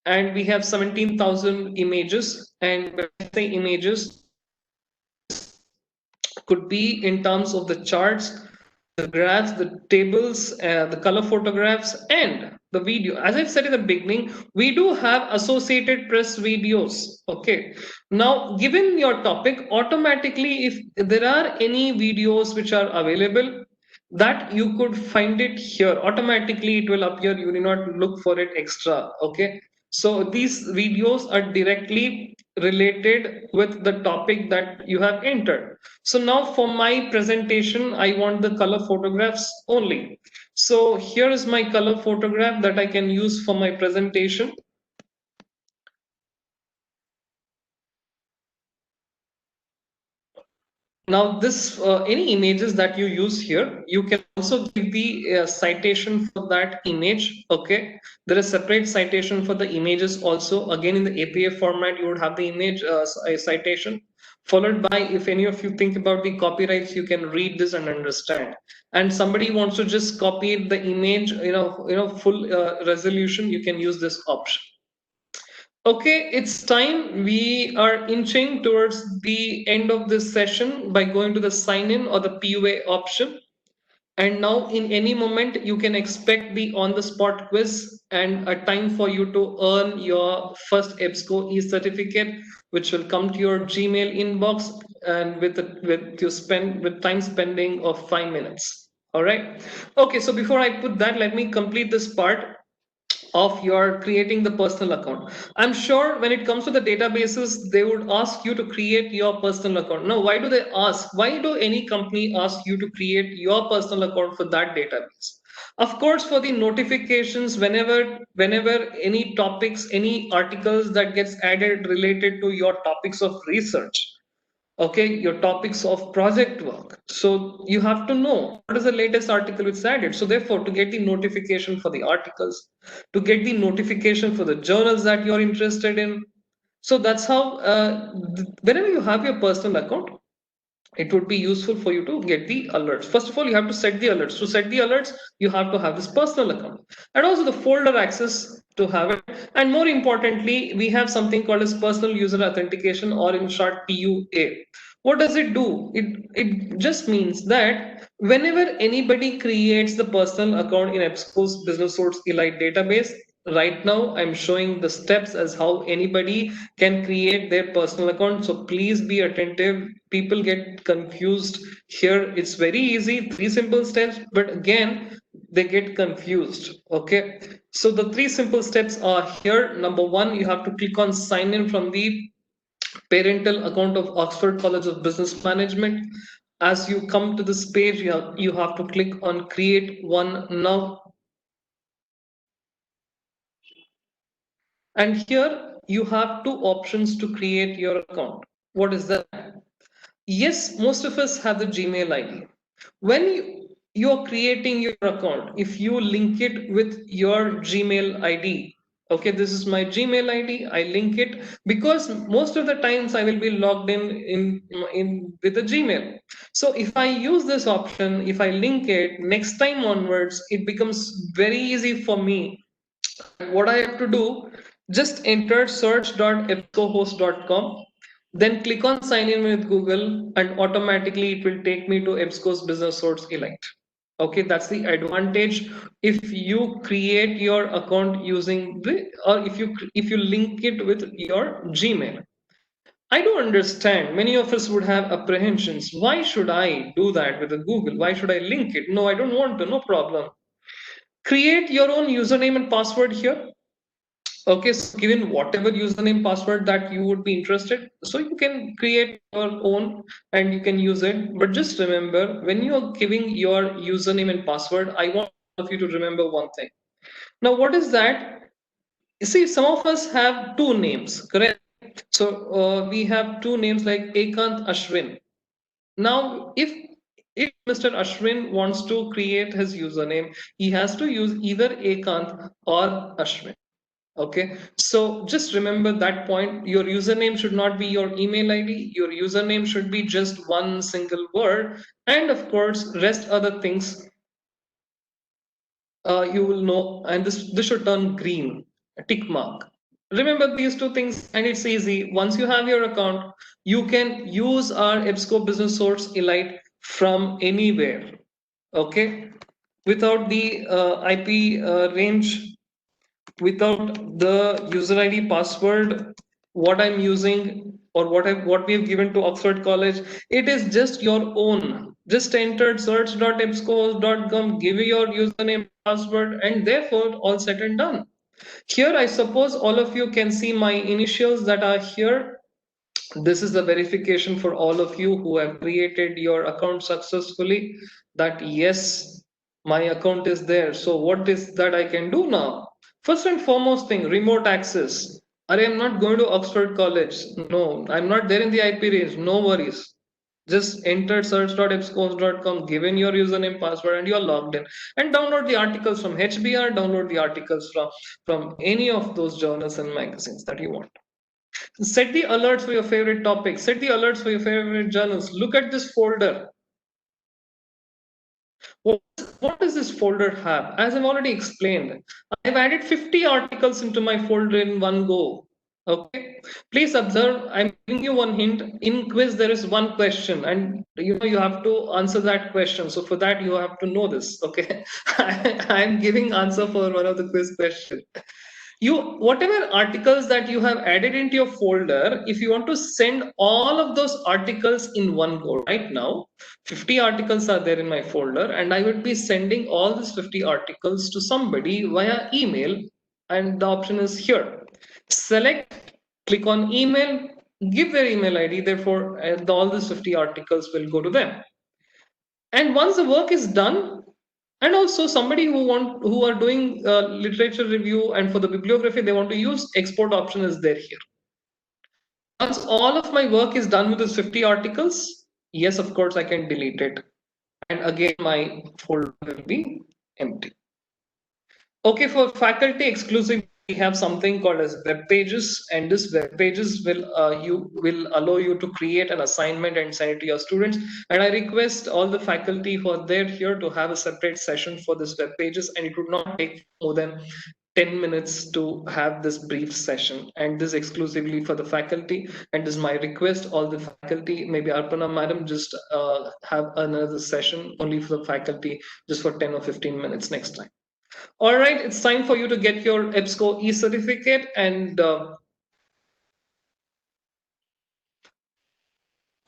and we have 17,000 images. And when I say images, could be in terms of the charts, the graphs, the tables, the color photographs, and the video. As I've said in the beginning, we do have Associated Press videos. Okay. Now, given your topic, automatically, if there are any videos which are available, that you could find it here. Automatically, it will appear. You need not look for it extra. Okay. So these videos are directly related with the topic that you have entered. So now for my presentation, I want the color photographs only. So here is my color photograph that I can use for my presentation. Now this, any images that you use here, you can also give the citation for that image. Okay, there is separate citation for the images also. Again, in the APA format, you would have the image citation, followed by, if any of you think about the copyrights, you can read this and understand. And somebody wants to just copy the image, full resolution, you can use this option. Okay, it's time. We are inching towards the end of this session by going to the sign in or the PUA option. And now in any moment, you can expect the on-the-spot quiz and a time for you to earn your first EBSCO e-certificate, which will come to your Gmail inbox, and with time spending of 5 minutes. All right. Okay, so before I put that, let me complete this part of your creating the personal account. I'm sure when it comes to the databases, they would ask you to create your personal account. Now, why do they ask? Why do any company ask you to create your personal account for that database? Of course, for the notifications, whenever any topics, any articles that gets added related to your topics of research, okay, your topics of project work, so you have to know what is the latest article which is added. So therefore, to get the notification for the articles, to get the notification for the journals that you're interested in, so that's how whenever you have your personal account, it would be useful for you to get the alerts. First of all, you have to set the alerts. To set the alerts, you have to have this personal account, and also the folder access to have it. And more importantly, we have something called as personal user authentication, or in short, PUA. What does it do? It just means that whenever anybody creates the personal account in EBSCO's Business Source Elite database, right now I'm showing the steps as how anybody can create their personal account. So please be attentive. People get confused here. It's very easy, 3 simple steps, but again, they get confused. Okay, so the 3 simple steps are here. Number 1, you have to click on sign in from the parental account of Oxford College of Business Management. As you come to this page, you have to click on create one now. And here you have 2 options to create your account. What is that? Yes, most of us have the Gmail ID. When you're creating your account, if you link it with your Gmail ID, okay, this is my Gmail ID, I link it, because most of the times I will be logged in with a Gmail. So if I use this option, if I link it, next time onwards, it becomes very easy for me. What I have to do Just enter search.ebscohost.com, then click on sign in with Google, and automatically it will take me to EBSCO's Business Source Elite. Okay, that's the advantage if you create your account using the, or if you link it with your Gmail. I do understand many of us would have apprehensions. Why should I do that with a Google? Why should I link it? No, I don't want to, no problem. Create your own username and password here. Okay, so given whatever username password that you would be interested, so you can create your own and you can use it. But just remember, when you are giving your username and password, I want all of you to remember one thing. Now, what is that? You see, some of us have two names, correct? So we have two names like Ekant Ashwin. Now, if Mr. Ashwin wants to create his username, he has to use either Ekant or Ashwin. Okay, so just remember that point. Your username should not be your email ID. Your username should be just one single word, and of course, rest other things you will know. And this should turn green, a tick mark. Remember these two things, and it's easy. Once you have your account, you can use our EBSCO Business Source Elite from anywhere. Okay, without the IP range, without the user ID password, what I'm using or what we've given to Oxford College, it is just your own. Just enter search.ebscos.com, give your username password, and therefore all said and done. Here, I suppose all of you can see my initials that are here. This is the verification for all of you who have created your account successfully, that yes, my account is there. So what is that I can do now? First and foremost thing, remote access. I am not going to Oxford College. No, I'm not there in the IP range. No worries. Just enter search.ebscos.com, give in your username, password, and you're logged in. And download the articles from HBR, download the articles from any of those journals and magazines that you want. Set the alerts for your favorite topics. Set the alerts for your favorite journals. Look at this folder. What does this folder have? As I've already explained, I've added 50 articles into my folder in one go. Okay, please observe, I'm giving you one hint. In quiz, there is one question, and you have to answer that question. So for that, you have to know this. Okay, I'm giving answer for one of the quiz questions. Whatever articles that you have added into your folder, if you want to send all of those articles in one go, right now 50 articles are there in my folder, and I would be sending all these 50 articles to somebody via email, and the option is here. Select, click on email, give their email ID, therefore all these 50 articles will go to them. And once the work is done, and also somebody who are doing literature review, and for the bibliography they want to use, export option is there here. Once all of my work is done with these 50 articles, yes, of course I can delete it, and again my folder will be empty. Okay, for faculty exclusive, we have something called as web pages, and this web pages will allow you to create an assignment and send it to your students. And I request all the faculty who are there here to have a separate session for this web pages, and it would not take more than 10 minutes to have this brief session, and this exclusively for the faculty. And this is my request, all the faculty, maybe Arpana madam, just have another session only for the faculty, just for 10 or 15 minutes next time. All right, it's time for you to get your EBSCO e-certificate. And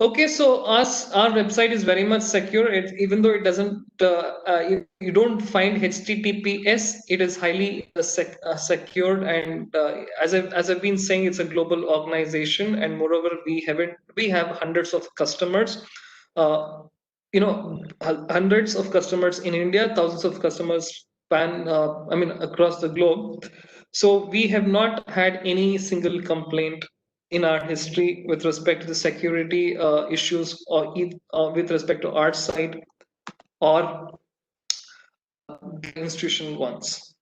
okay, so our website is very much secure. Even though it doesn't, you don't find HTTPS, it is highly secured. And as I've been saying, it's a global organization, and moreover, we have hundreds of customers. Hundreds of customers in India, thousands of customers across the globe. So we have not had any single complaint in our history with respect to the security issues, or with respect to our side or the institution ones.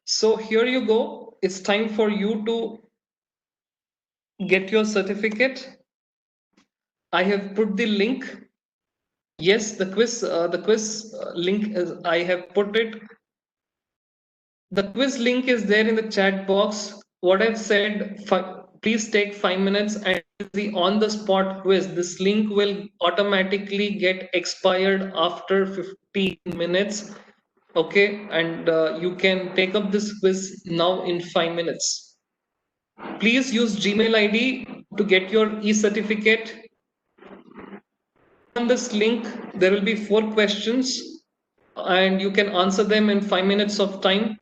So here you go. It's time for you to get your certificate. I have put the link. Yes, the quiz link is, I have put it. The quiz link is there in the chat box. what I've said, please take 5 minutes and the on the spot quiz. This link will automatically get expired after 15 minutes. Okay, and you can take up this quiz now in 5 minutes. Please use Gmail ID to get your e-certificate. On this link, there will be 4 questions and you can answer them in 5 minutes of time.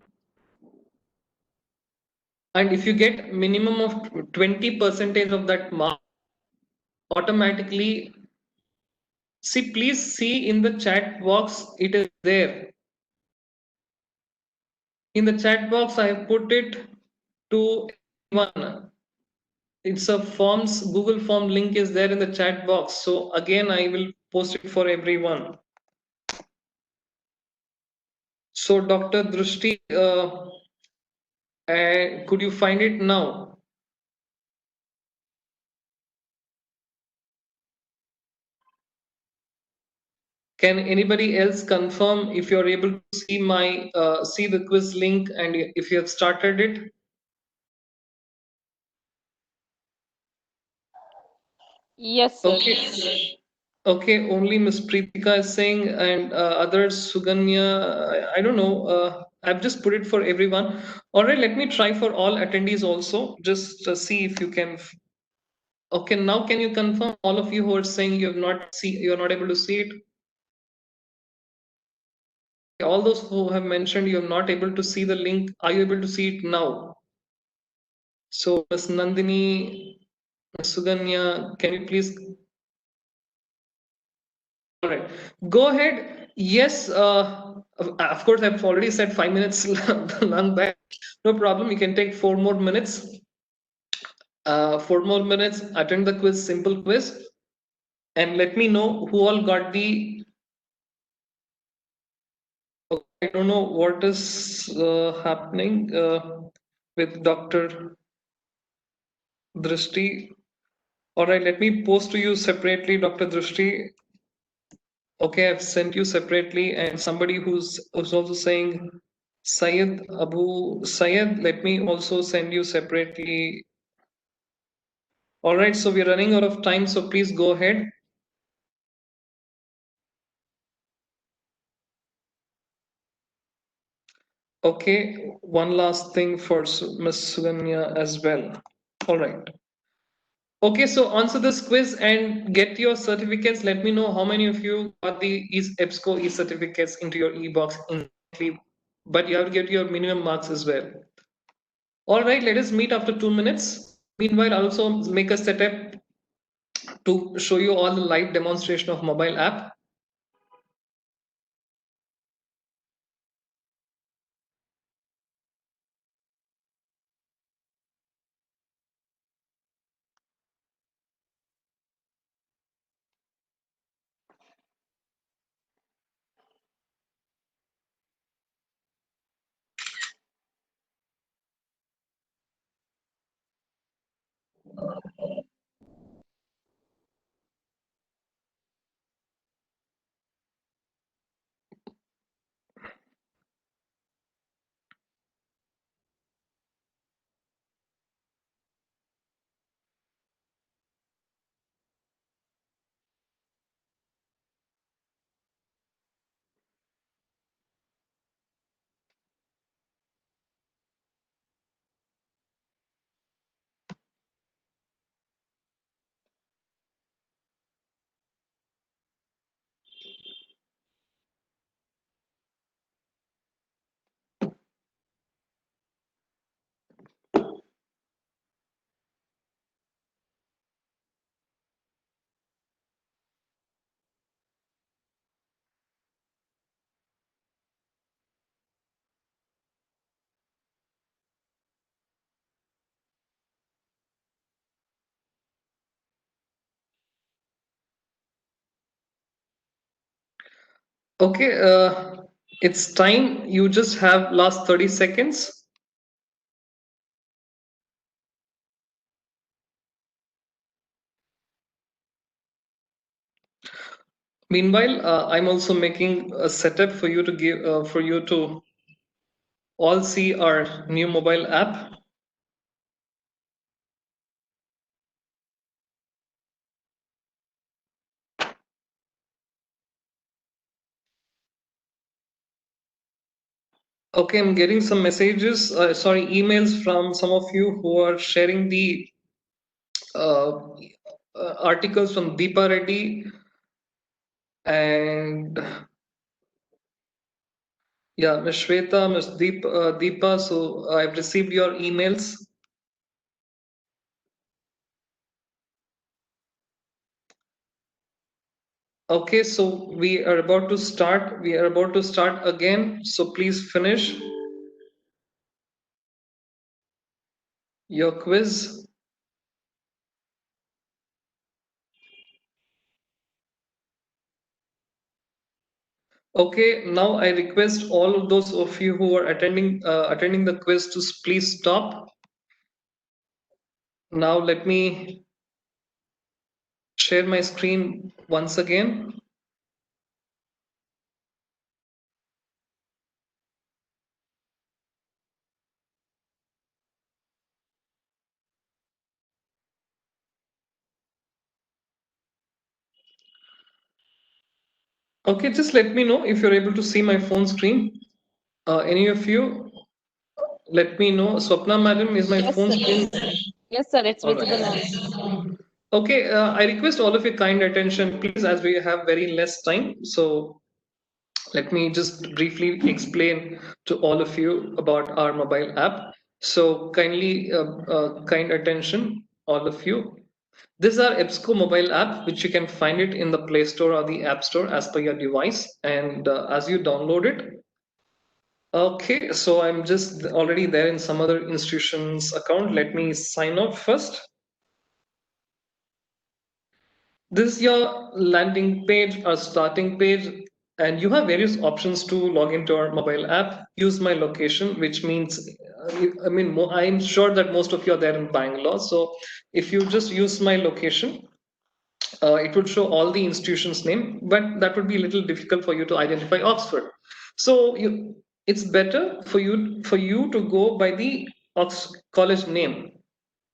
And if you get minimum of 20% of that mark, automatically see, please see in the chat box, it is there. In the chat box, I have put it to everyone. It's a forms, Google form link is there in the chat box. So again, I will post it for everyone. So Dr. Drushti, could you find it now? Can anybody else confirm if you're able to see my see the quiz link and if you have started it? Yes, sir. Okay. Okay, only Miss Preetika is saying, and others, Suganya, I don't know. I've just put it for everyone. All right, let me try for all attendees also. Just see if you can. Okay, now can you confirm all of you who are saying you're not able to see it? All those who have mentioned you're not able to see the link, are you able to see it now? So, Ms. Nandini, Ms. Suganya, can you please? All right, go ahead. Yes, of course, I've already said 5 minutes long back. No problem. You can take 4 more minutes. 4 more minutes, attend the quiz, simple quiz, and let me know who all got the. I don't know what is happening with Dr. Drishti. All right, let me post to you separately, Dr. Drishti. Okay, I've sent you separately, and somebody who's also saying Syed Abu Syed, let me also send you separately. All right, so we're running out of time, so please go ahead. Okay, one last thing for Ms. Suganya as well. All right. Okay, so answer this quiz and get your certificates. Let me know how many of you got the EBSCO e-certificates into your e-box instantly, but you have to get your minimum marks as well. All right, let us meet after 2 minutes. Meanwhile, I'll also make a setup to show you all the live demonstration of mobile app. Okay, it's time. You just have last 30 seconds. Meanwhile, I'm also making a setup for you to give for you to all see our new mobile app. Okay, I'm getting some messages, emails from some of you who are sharing the uh, articles from Deepa Reddy and yeah, Ms. Shweta, Ms. Deepa. So I've received your emails. Okay, so we are about to start. We are about to start again. So please finish your quiz. Okay, now I request all of those of you who are attending the quiz to please stop. Now let me share my screen once again. Okay, just let me know if you're able to see my phone screen. Any of you, let me know. Swapna madam, is my Yes, phone sir. screen? Yes, sir. It's All visible right. on screen. Okay, I request all of your kind attention, please, as we have very less time. So let me just briefly explain to all of you about our mobile app. So kindly, kind attention, all of you. This is our EBSCO mobile app, which you can find it in the Play Store or the App Store as per your device. And as you download it, okay, so I'm just already there in some other institution's account. Let me sign up first. This is your landing page or starting page, and you have various options to log into our mobile app. Use my location, which means, I'm sure that most of you are there in Bangalore. So if you just use my location, it would show all the institutions' name, but that would be a little difficult for you to identify Oxford. So it's better for you to go by the college name.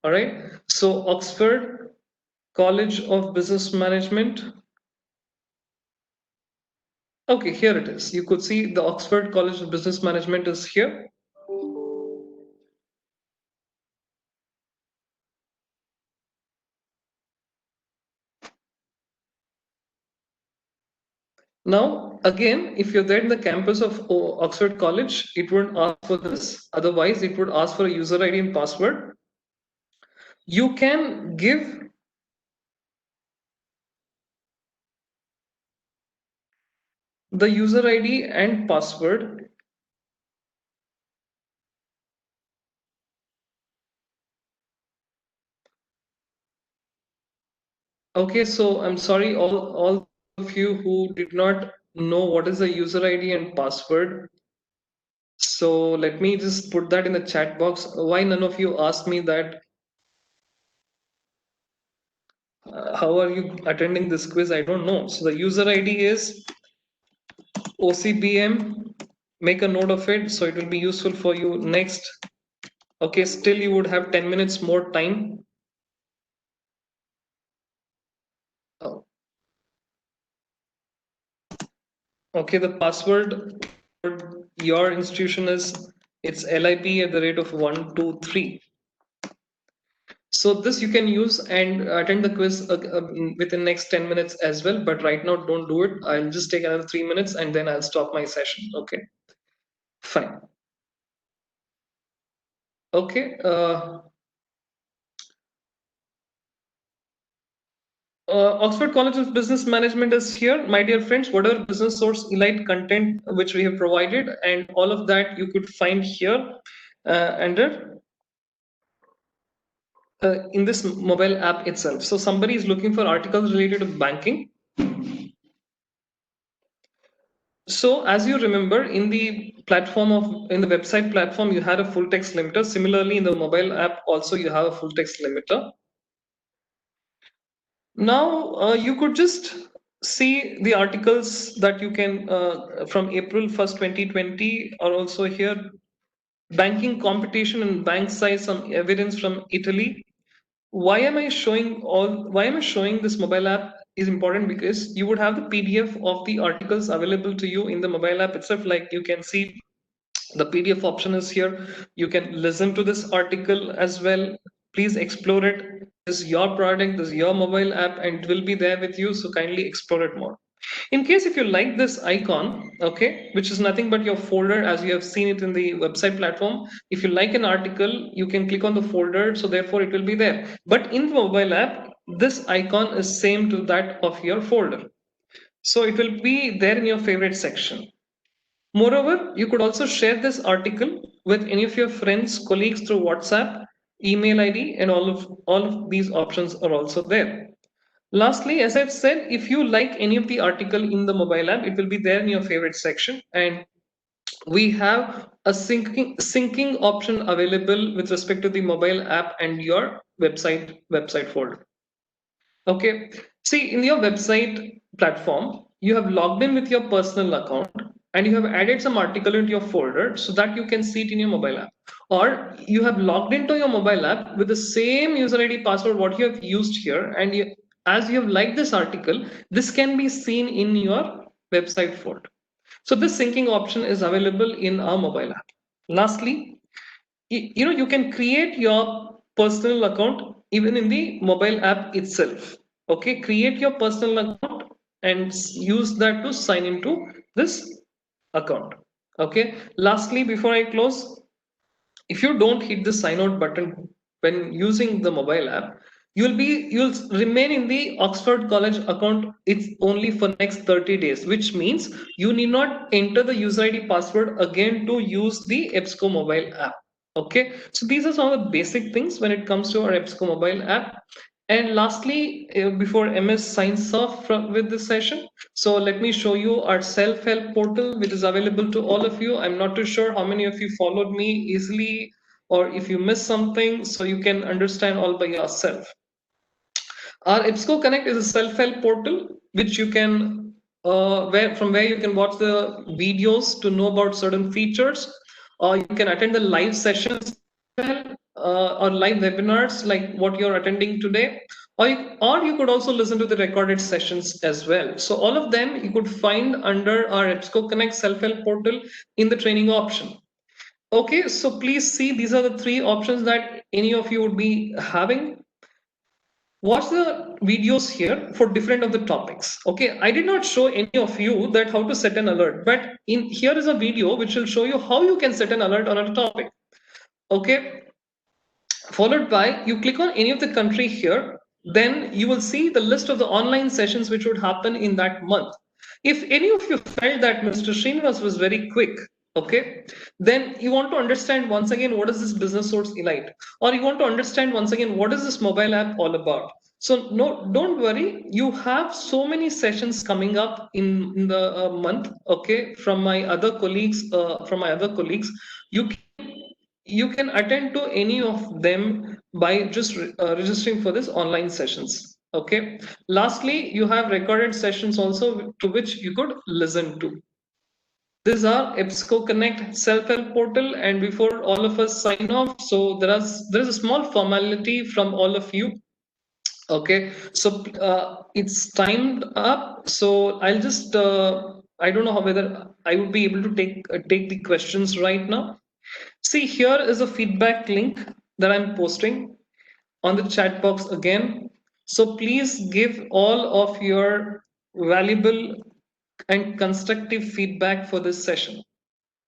All right. So Oxford College of Business Management. Okay, here it is. You could see the Oxford College of Business Management is here. Now, again, if you're there in the campus of Oxford College, it wouldn't ask for this. Otherwise, it would ask for a user ID and password. You can give the user ID and password. Okay, so I'm sorry, all of you who did not know what is the user ID and password. So let me just put that in the chat box. Why none of you asked me that? How are you attending this quiz? I don't know. So the user ID is OCBM. Make a note of it so it will be useful for you next. Okay, still you would have 10 minutes more time. Oh, okay, the password for your institution is it's LIP@123. So this you can use and attend the quiz within next 10 minutes as well. But right now, don't do it. I'll just take another 3 minutes and then I'll stop my session. Okay, fine. Okay. Oxford College of Business Management is here, my dear friends. Whatever business source elite content which we have provided, and all of that you could find here under in this mobile app itself. So somebody is looking for articles related to banking. So as you remember, in the website platform, you had a full text limiter. Similarly, in the mobile app, also you have a full text limiter. Now you could just see the articles that you can from April 1st, 2020 are also here. Banking competition and bank size, some evidence from Italy. Why am I showing this mobile app is important because you would have the PDF of the articles available to you in the mobile app itself. Like you can see The PDF option is here. You can listen to this article as well. Please explore it. This is your product, this is your mobile app, and it will be there with you. So kindly explore it more. In case if you like this icon, okay, which is nothing but your folder as you have seen it in the website platform. If you like an article, you can click on the folder. So therefore it will be there. But in the mobile app, this icon is same to that of your folder. So it will be there in your favorite section. Moreover, you could also share this article with any of your friends, colleagues through WhatsApp, email ID, and all of these options are also there. Lastly, as I've said, if you like any of the article in the mobile app, it will be there in your favorite section. And we have a syncing option available with respect to the mobile app and your website folder. Okay. See, in your website platform, you have logged in with your personal account and you have added some article into your folder so that you can see it in your mobile app. Or you have logged into your mobile app with the same user ID password what you have used here, and as you have liked this article, this can be seen in your website folder. So this syncing option is available in our mobile app. Lastly, you can create your personal account even in the mobile app itself. Okay, create your personal account and use that to sign into this account. Okay, lastly, before I close, if you don't hit the sign out button when using the mobile app, you'll remain in the Oxford College account. It's only for next 30 days, which means you need not enter the user ID password again to use the EBSCO mobile app. Okay, so these are some of the basic things when it comes to our EBSCO mobile app. And lastly, before MS signs off with this session, so let me show you our self-help portal, which is available to all of you. I'm not too sure how many of you followed me easily, or if you missed something, so you can understand all by yourself. Our EBSCO Connect is a self-help portal, which you can, where you can watch the videos to know about certain features, or you can attend the live sessions or live webinars like what you're attending today, or you could also listen to the recorded sessions as well. So all of them you could find under our EBSCO Connect self-help portal in the training option. Okay, so please see, these are the three options that any of you would be having. Watch the videos here for different of the topics. Okay, I did not show any of you that how to set an alert, but in here is a video which will show you how you can set an alert on a topic. Okay, followed by you click on any of the country here, then you will see the list of the online sessions which would happen in that month. If any of you felt that Mr. Srinivas was very quick, okay, then you want to understand once again what is this Business Source Elite, or you want to understand once again what is this mobile app all about. So no, don't worry, you have so many sessions coming up in the month, okay, from my other colleagues. You can attend to any of them by just registering for this online sessions. Okay, lastly, you have recorded sessions also to which you could listen to. These are EBSCO Connect self-help portal, and before all of us sign off, so there is a small formality from all of you. Okay, so it's timed up, so I'll just I don't know whether I would be able to take the questions right now. See, here is a feedback link that I'm posting on the chat box again. So please give all of your valuable and constructive feedback for this session.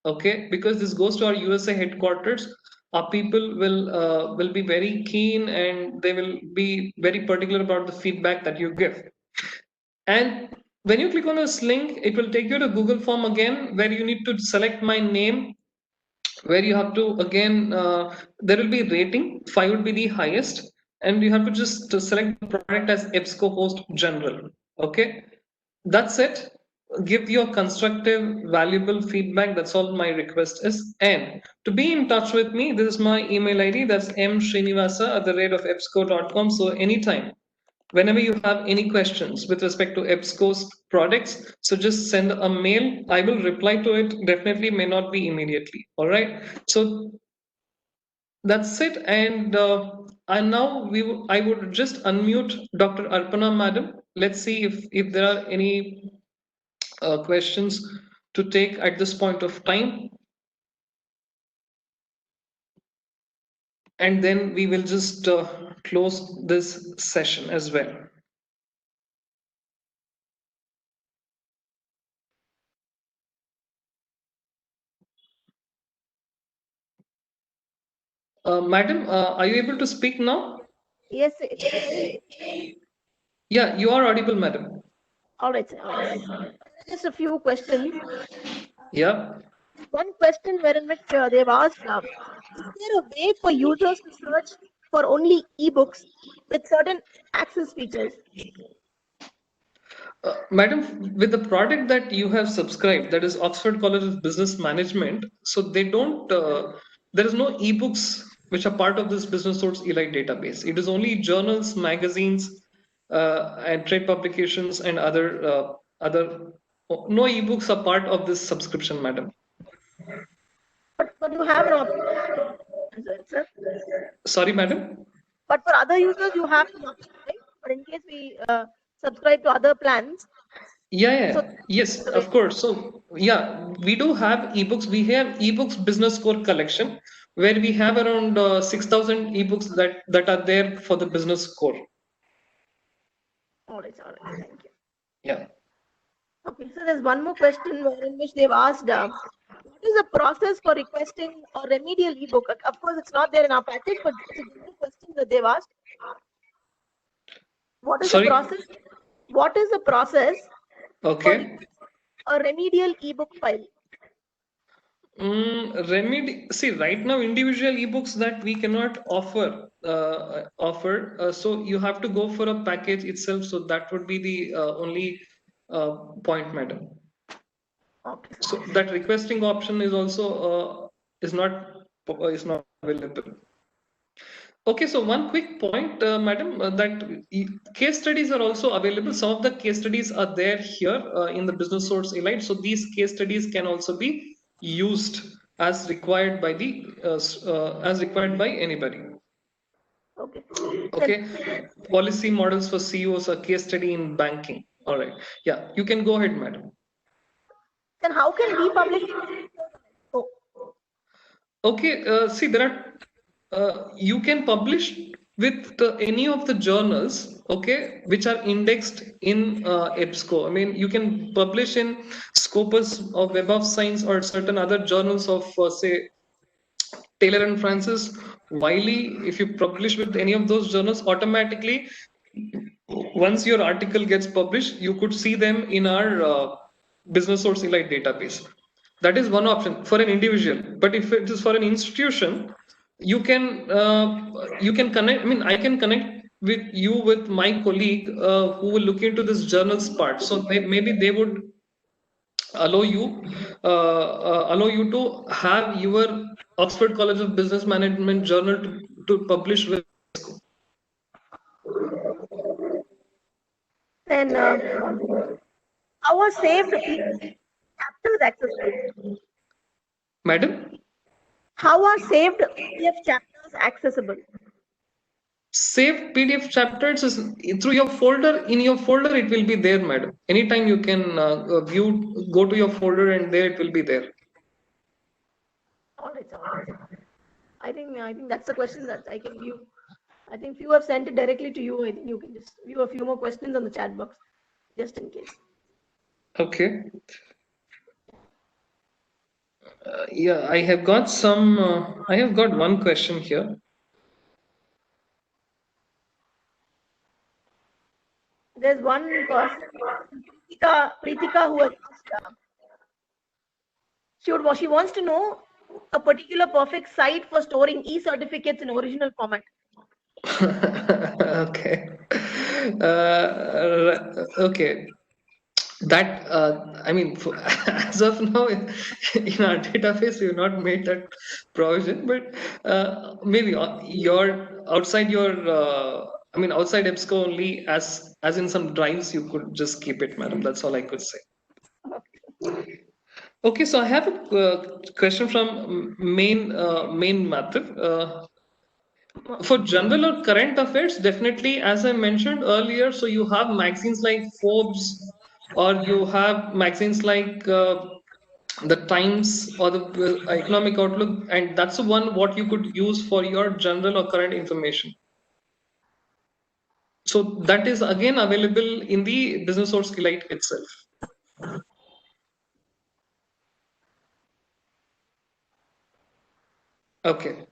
Okay, because this goes to our USA headquarters. Our people will be very keen and they will be very particular about the feedback that you give. And when you click on this link, it will take you to Google form again, where you need to select my name, where you have to again there will be rating. 5 would be the highest, and you have to just select the product as EBSCO host general. Okay, that's it. Give your constructive valuable feedback. That's all my request is. And to be in touch with me, this is my email ID. That's msrinivasa@ebsco.com. So anytime, whenever you have any questions with respect to EBSCO's products, so just send a mail. I will reply to it. Definitely may not be immediately. All right. So that's it. And now I would just unmute Dr. Arpana, madam. Let's see if there are any questions to take at this point of time. and then we will just close this session as well. Madam, are you able to speak now? Yes, sir. Can you hear me? Yeah, you are audible, madam. All right, sir. All right. Just a few questions. Yeah. One question wherein which they've asked, is there a way for users to search for only ebooks with certain access features? Madam, with the product that you have subscribed, that is Oxford College of Business Management, so they don't, there is no ebooks which are part of this Business Source Elite database. It is only journals, magazines, and trade publications and other. No ebooks are part of this subscription, madam. But you have an option, sir. Sorry, madam. But for other users, you have an option, right? But in case we subscribe to other plans, Yeah, so yes, of course. So yeah, we do have ebooks. We have ebooks business core collection where we have around 6,000 ebooks that are there for the business core. all right, thank you. Yeah. Okay, so there's one more question in which they've asked, what is the process for requesting a remedial ebook? Of course, it's not there in our package, but it's a general question that they've asked. What is Sorry? the process? What is the process Okay. for a remedial ebook file? See, right now, individual ebooks that we cannot offer, so you have to go for a package itself. So that would be the only point, madam. Okay. So that requesting option is also is not available. Okay, so one quick point, madam, case studies are also available. Some of the case studies are there here in the Business Source Elite. So these case studies can also be used as required by anybody. Okay. Okay. Policy models for CEOs, a case study in banking. All right. Yeah, you can go ahead, madam. Then how can we publish? Oh. Okay, see, there are you can publish with any of the journals, okay, which are indexed in EBSCO. I mean, you can publish in Scopus or Web of Science or certain other journals of, say, Taylor and Francis, Wiley. If you publish with any of those journals, automatically, once your article gets published, you could see them in our Business Source Elite database. That is one option for an individual. But if it is for an institution, you can connect. I mean, I can connect with you with my colleague who will look into this journals part. So maybe they would allow you to have your Oxford College of Business Management journal to publish with. Then how are saved chapters accessible? Madam? How are saved PDF chapters accessible? Saved PDF chapters is through your folder. In your folder, it will be there, madam. Anytime you can go to your folder, and there it will be there. All right. I think that's the question that I can view. I think few have sent it directly to you. I think you can just view a few more questions on the chat box, just in case. Okay. Yeah, I have got some. I have got one question here. There's one person, Pritika, who has asked. She wants to know a particular perfect site for storing e-certificates in original format. Okay. Okay. That I mean, as of now, in our database, we have not made that provision. But maybe your outside your, I mean, outside EBSCO only, as in some drives, you could just keep it, madam. That's all I could say. Okay, so I have a question from main Mathav. For general or current affairs, definitely, as I mentioned earlier, so you have magazines like Forbes, or you have magazines like the Times or the Economic Outlook, and that's the one what you could use for your general or current information. So that is again available in the Business Source Elite itself. Okay.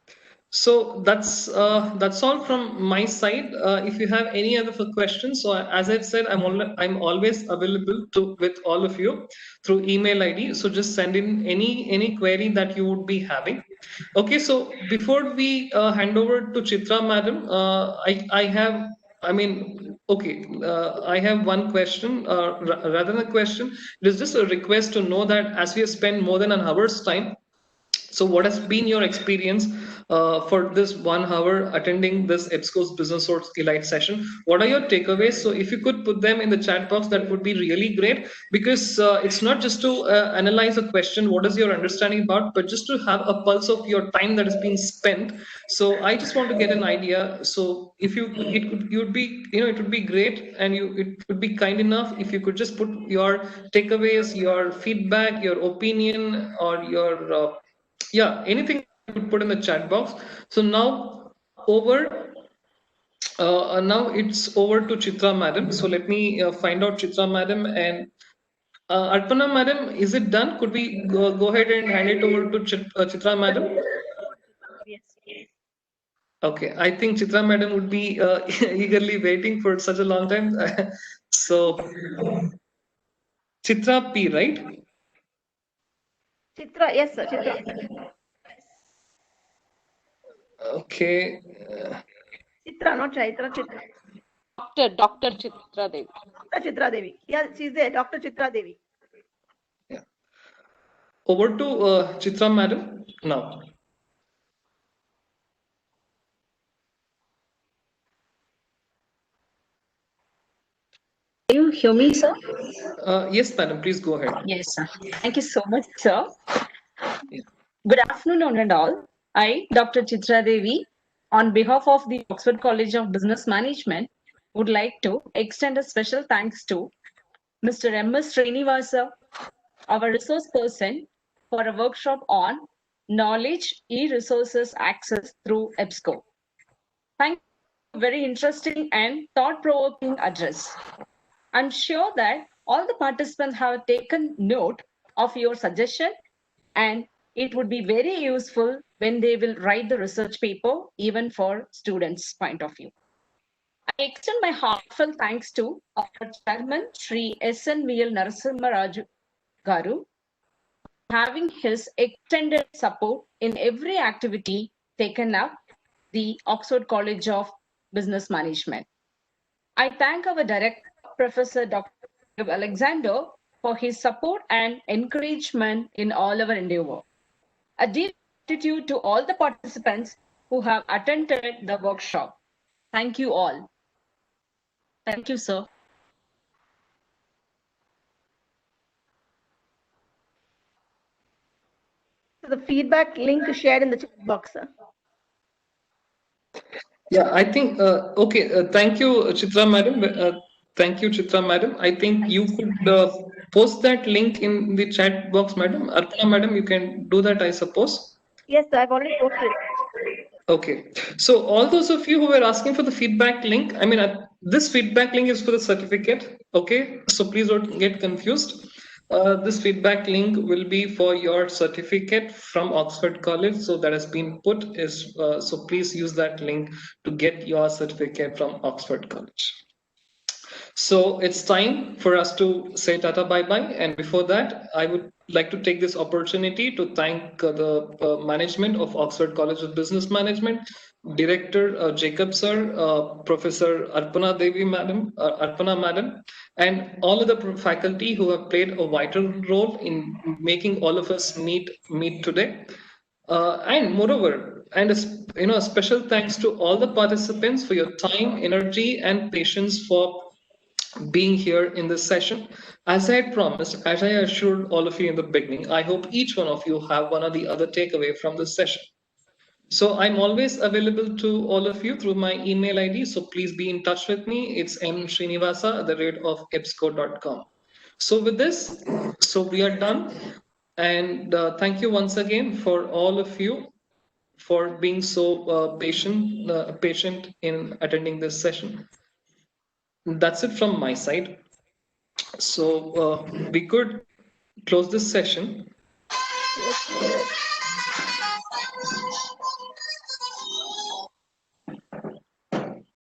So that's all from my side. If you have any other questions, so as I've said, I'm always available to with all of you through email ID. So just send in any query that you would be having. Okay. So before we hand over to Chitra, madam, I have. I mean, okay. I have one question, rather than a question. It is just a request to know that as we have spent more than an hour's time, so what has been your experience for this 1 hour attending this EBSCO's Business Source Elite session? What are your takeaways? So if you could put them in the chat box, that would be really great, because it's not just to analyze a question, what is your understanding about, but just to have a pulse of your time that has been spent. So I just want to get an idea. So if you, you'd be, it would be great, and it would be kind enough if you could just put your takeaways, your feedback, your opinion, or your yeah, anything you could put in the chat box. So over now it's over to Chitra madam. So let me find out Chitra madam, and Arpana madam, is it done? Could we go ahead and hand it over to Chitra madam? Yes. Okay, I think Chitra madam would be eagerly waiting for such a long time. So Chitra P, right? Chitra, yes, sir. Chitra. Okay. Chitra, not Chaitra, Chitra. Dr. Chitra Devi. Dr. Chitra Devi. Yeah, she's there. Dr. Chitra Devi. Yeah. Over to Chitra madam now. Can you hear me, sir? Yes, madam, please go ahead. Yes, sir. Thank you so much, sir. Yeah. Good afternoon, and all. I, Dr. Chitra Devi, on behalf of the Oxford College of Business Management, would like to extend a special thanks to Mr. M.S. Srinivasa, our resource person, for a workshop on knowledge e-resources access through EBSCO. Thank you for a very interesting and thought-provoking address. I'm sure that all the participants have taken note of your suggestion, and it would be very useful when they will write the research paper, even for students' point of view. I extend my heartfelt thanks to our chairman, Sri SNVL Narasimha Raju Garu, having his extended support in every activity taken up the Oxford College of Business Management. I thank our director, Professor Dr. Alexander, for his support and encouragement in all our endeavor. A deep gratitude to all the participants who have attended the workshop. Thank you all. Thank you, sir. So the feedback link is shared in the chat box, sir. Yeah, I think, okay, thank you, Chitra madam. Thank you, Chitra madam. I think you could post that link in the chat box, madam. Arpana madam, you can do that, I suppose. Yes, sir, I've already posted it. Okay, so all those of you who were asking for the feedback link, I mean, this feedback link is for the certificate, okay? So please don't get confused. This feedback link will be for your certificate from Oxford College. So that has been put is, so please use that link to get your certificate from Oxford College. So it's time for us to say tata bye-bye. And before that, I would like to take this opportunity to thank the management of Oxford College of Business Management, Director Jacob sir, Professor Arpana Devi madam, Arpana madam, and all of the faculty who have played a vital role in making all of us meet today. And moreover, and a special thanks to all the participants for your time, energy, and patience for being here in this session. As I had promised, as I assured all of you in the beginning, I hope each one of you have one or the other takeaway from this session. So I'm always available to all of you through my email ID. So please be in touch with me. It's msrinivasa@ebsco.com. So with this, so we are done. And thank you once again for all of you for being so patient in attending this session. That's it from my side. So we could close this session. Yes.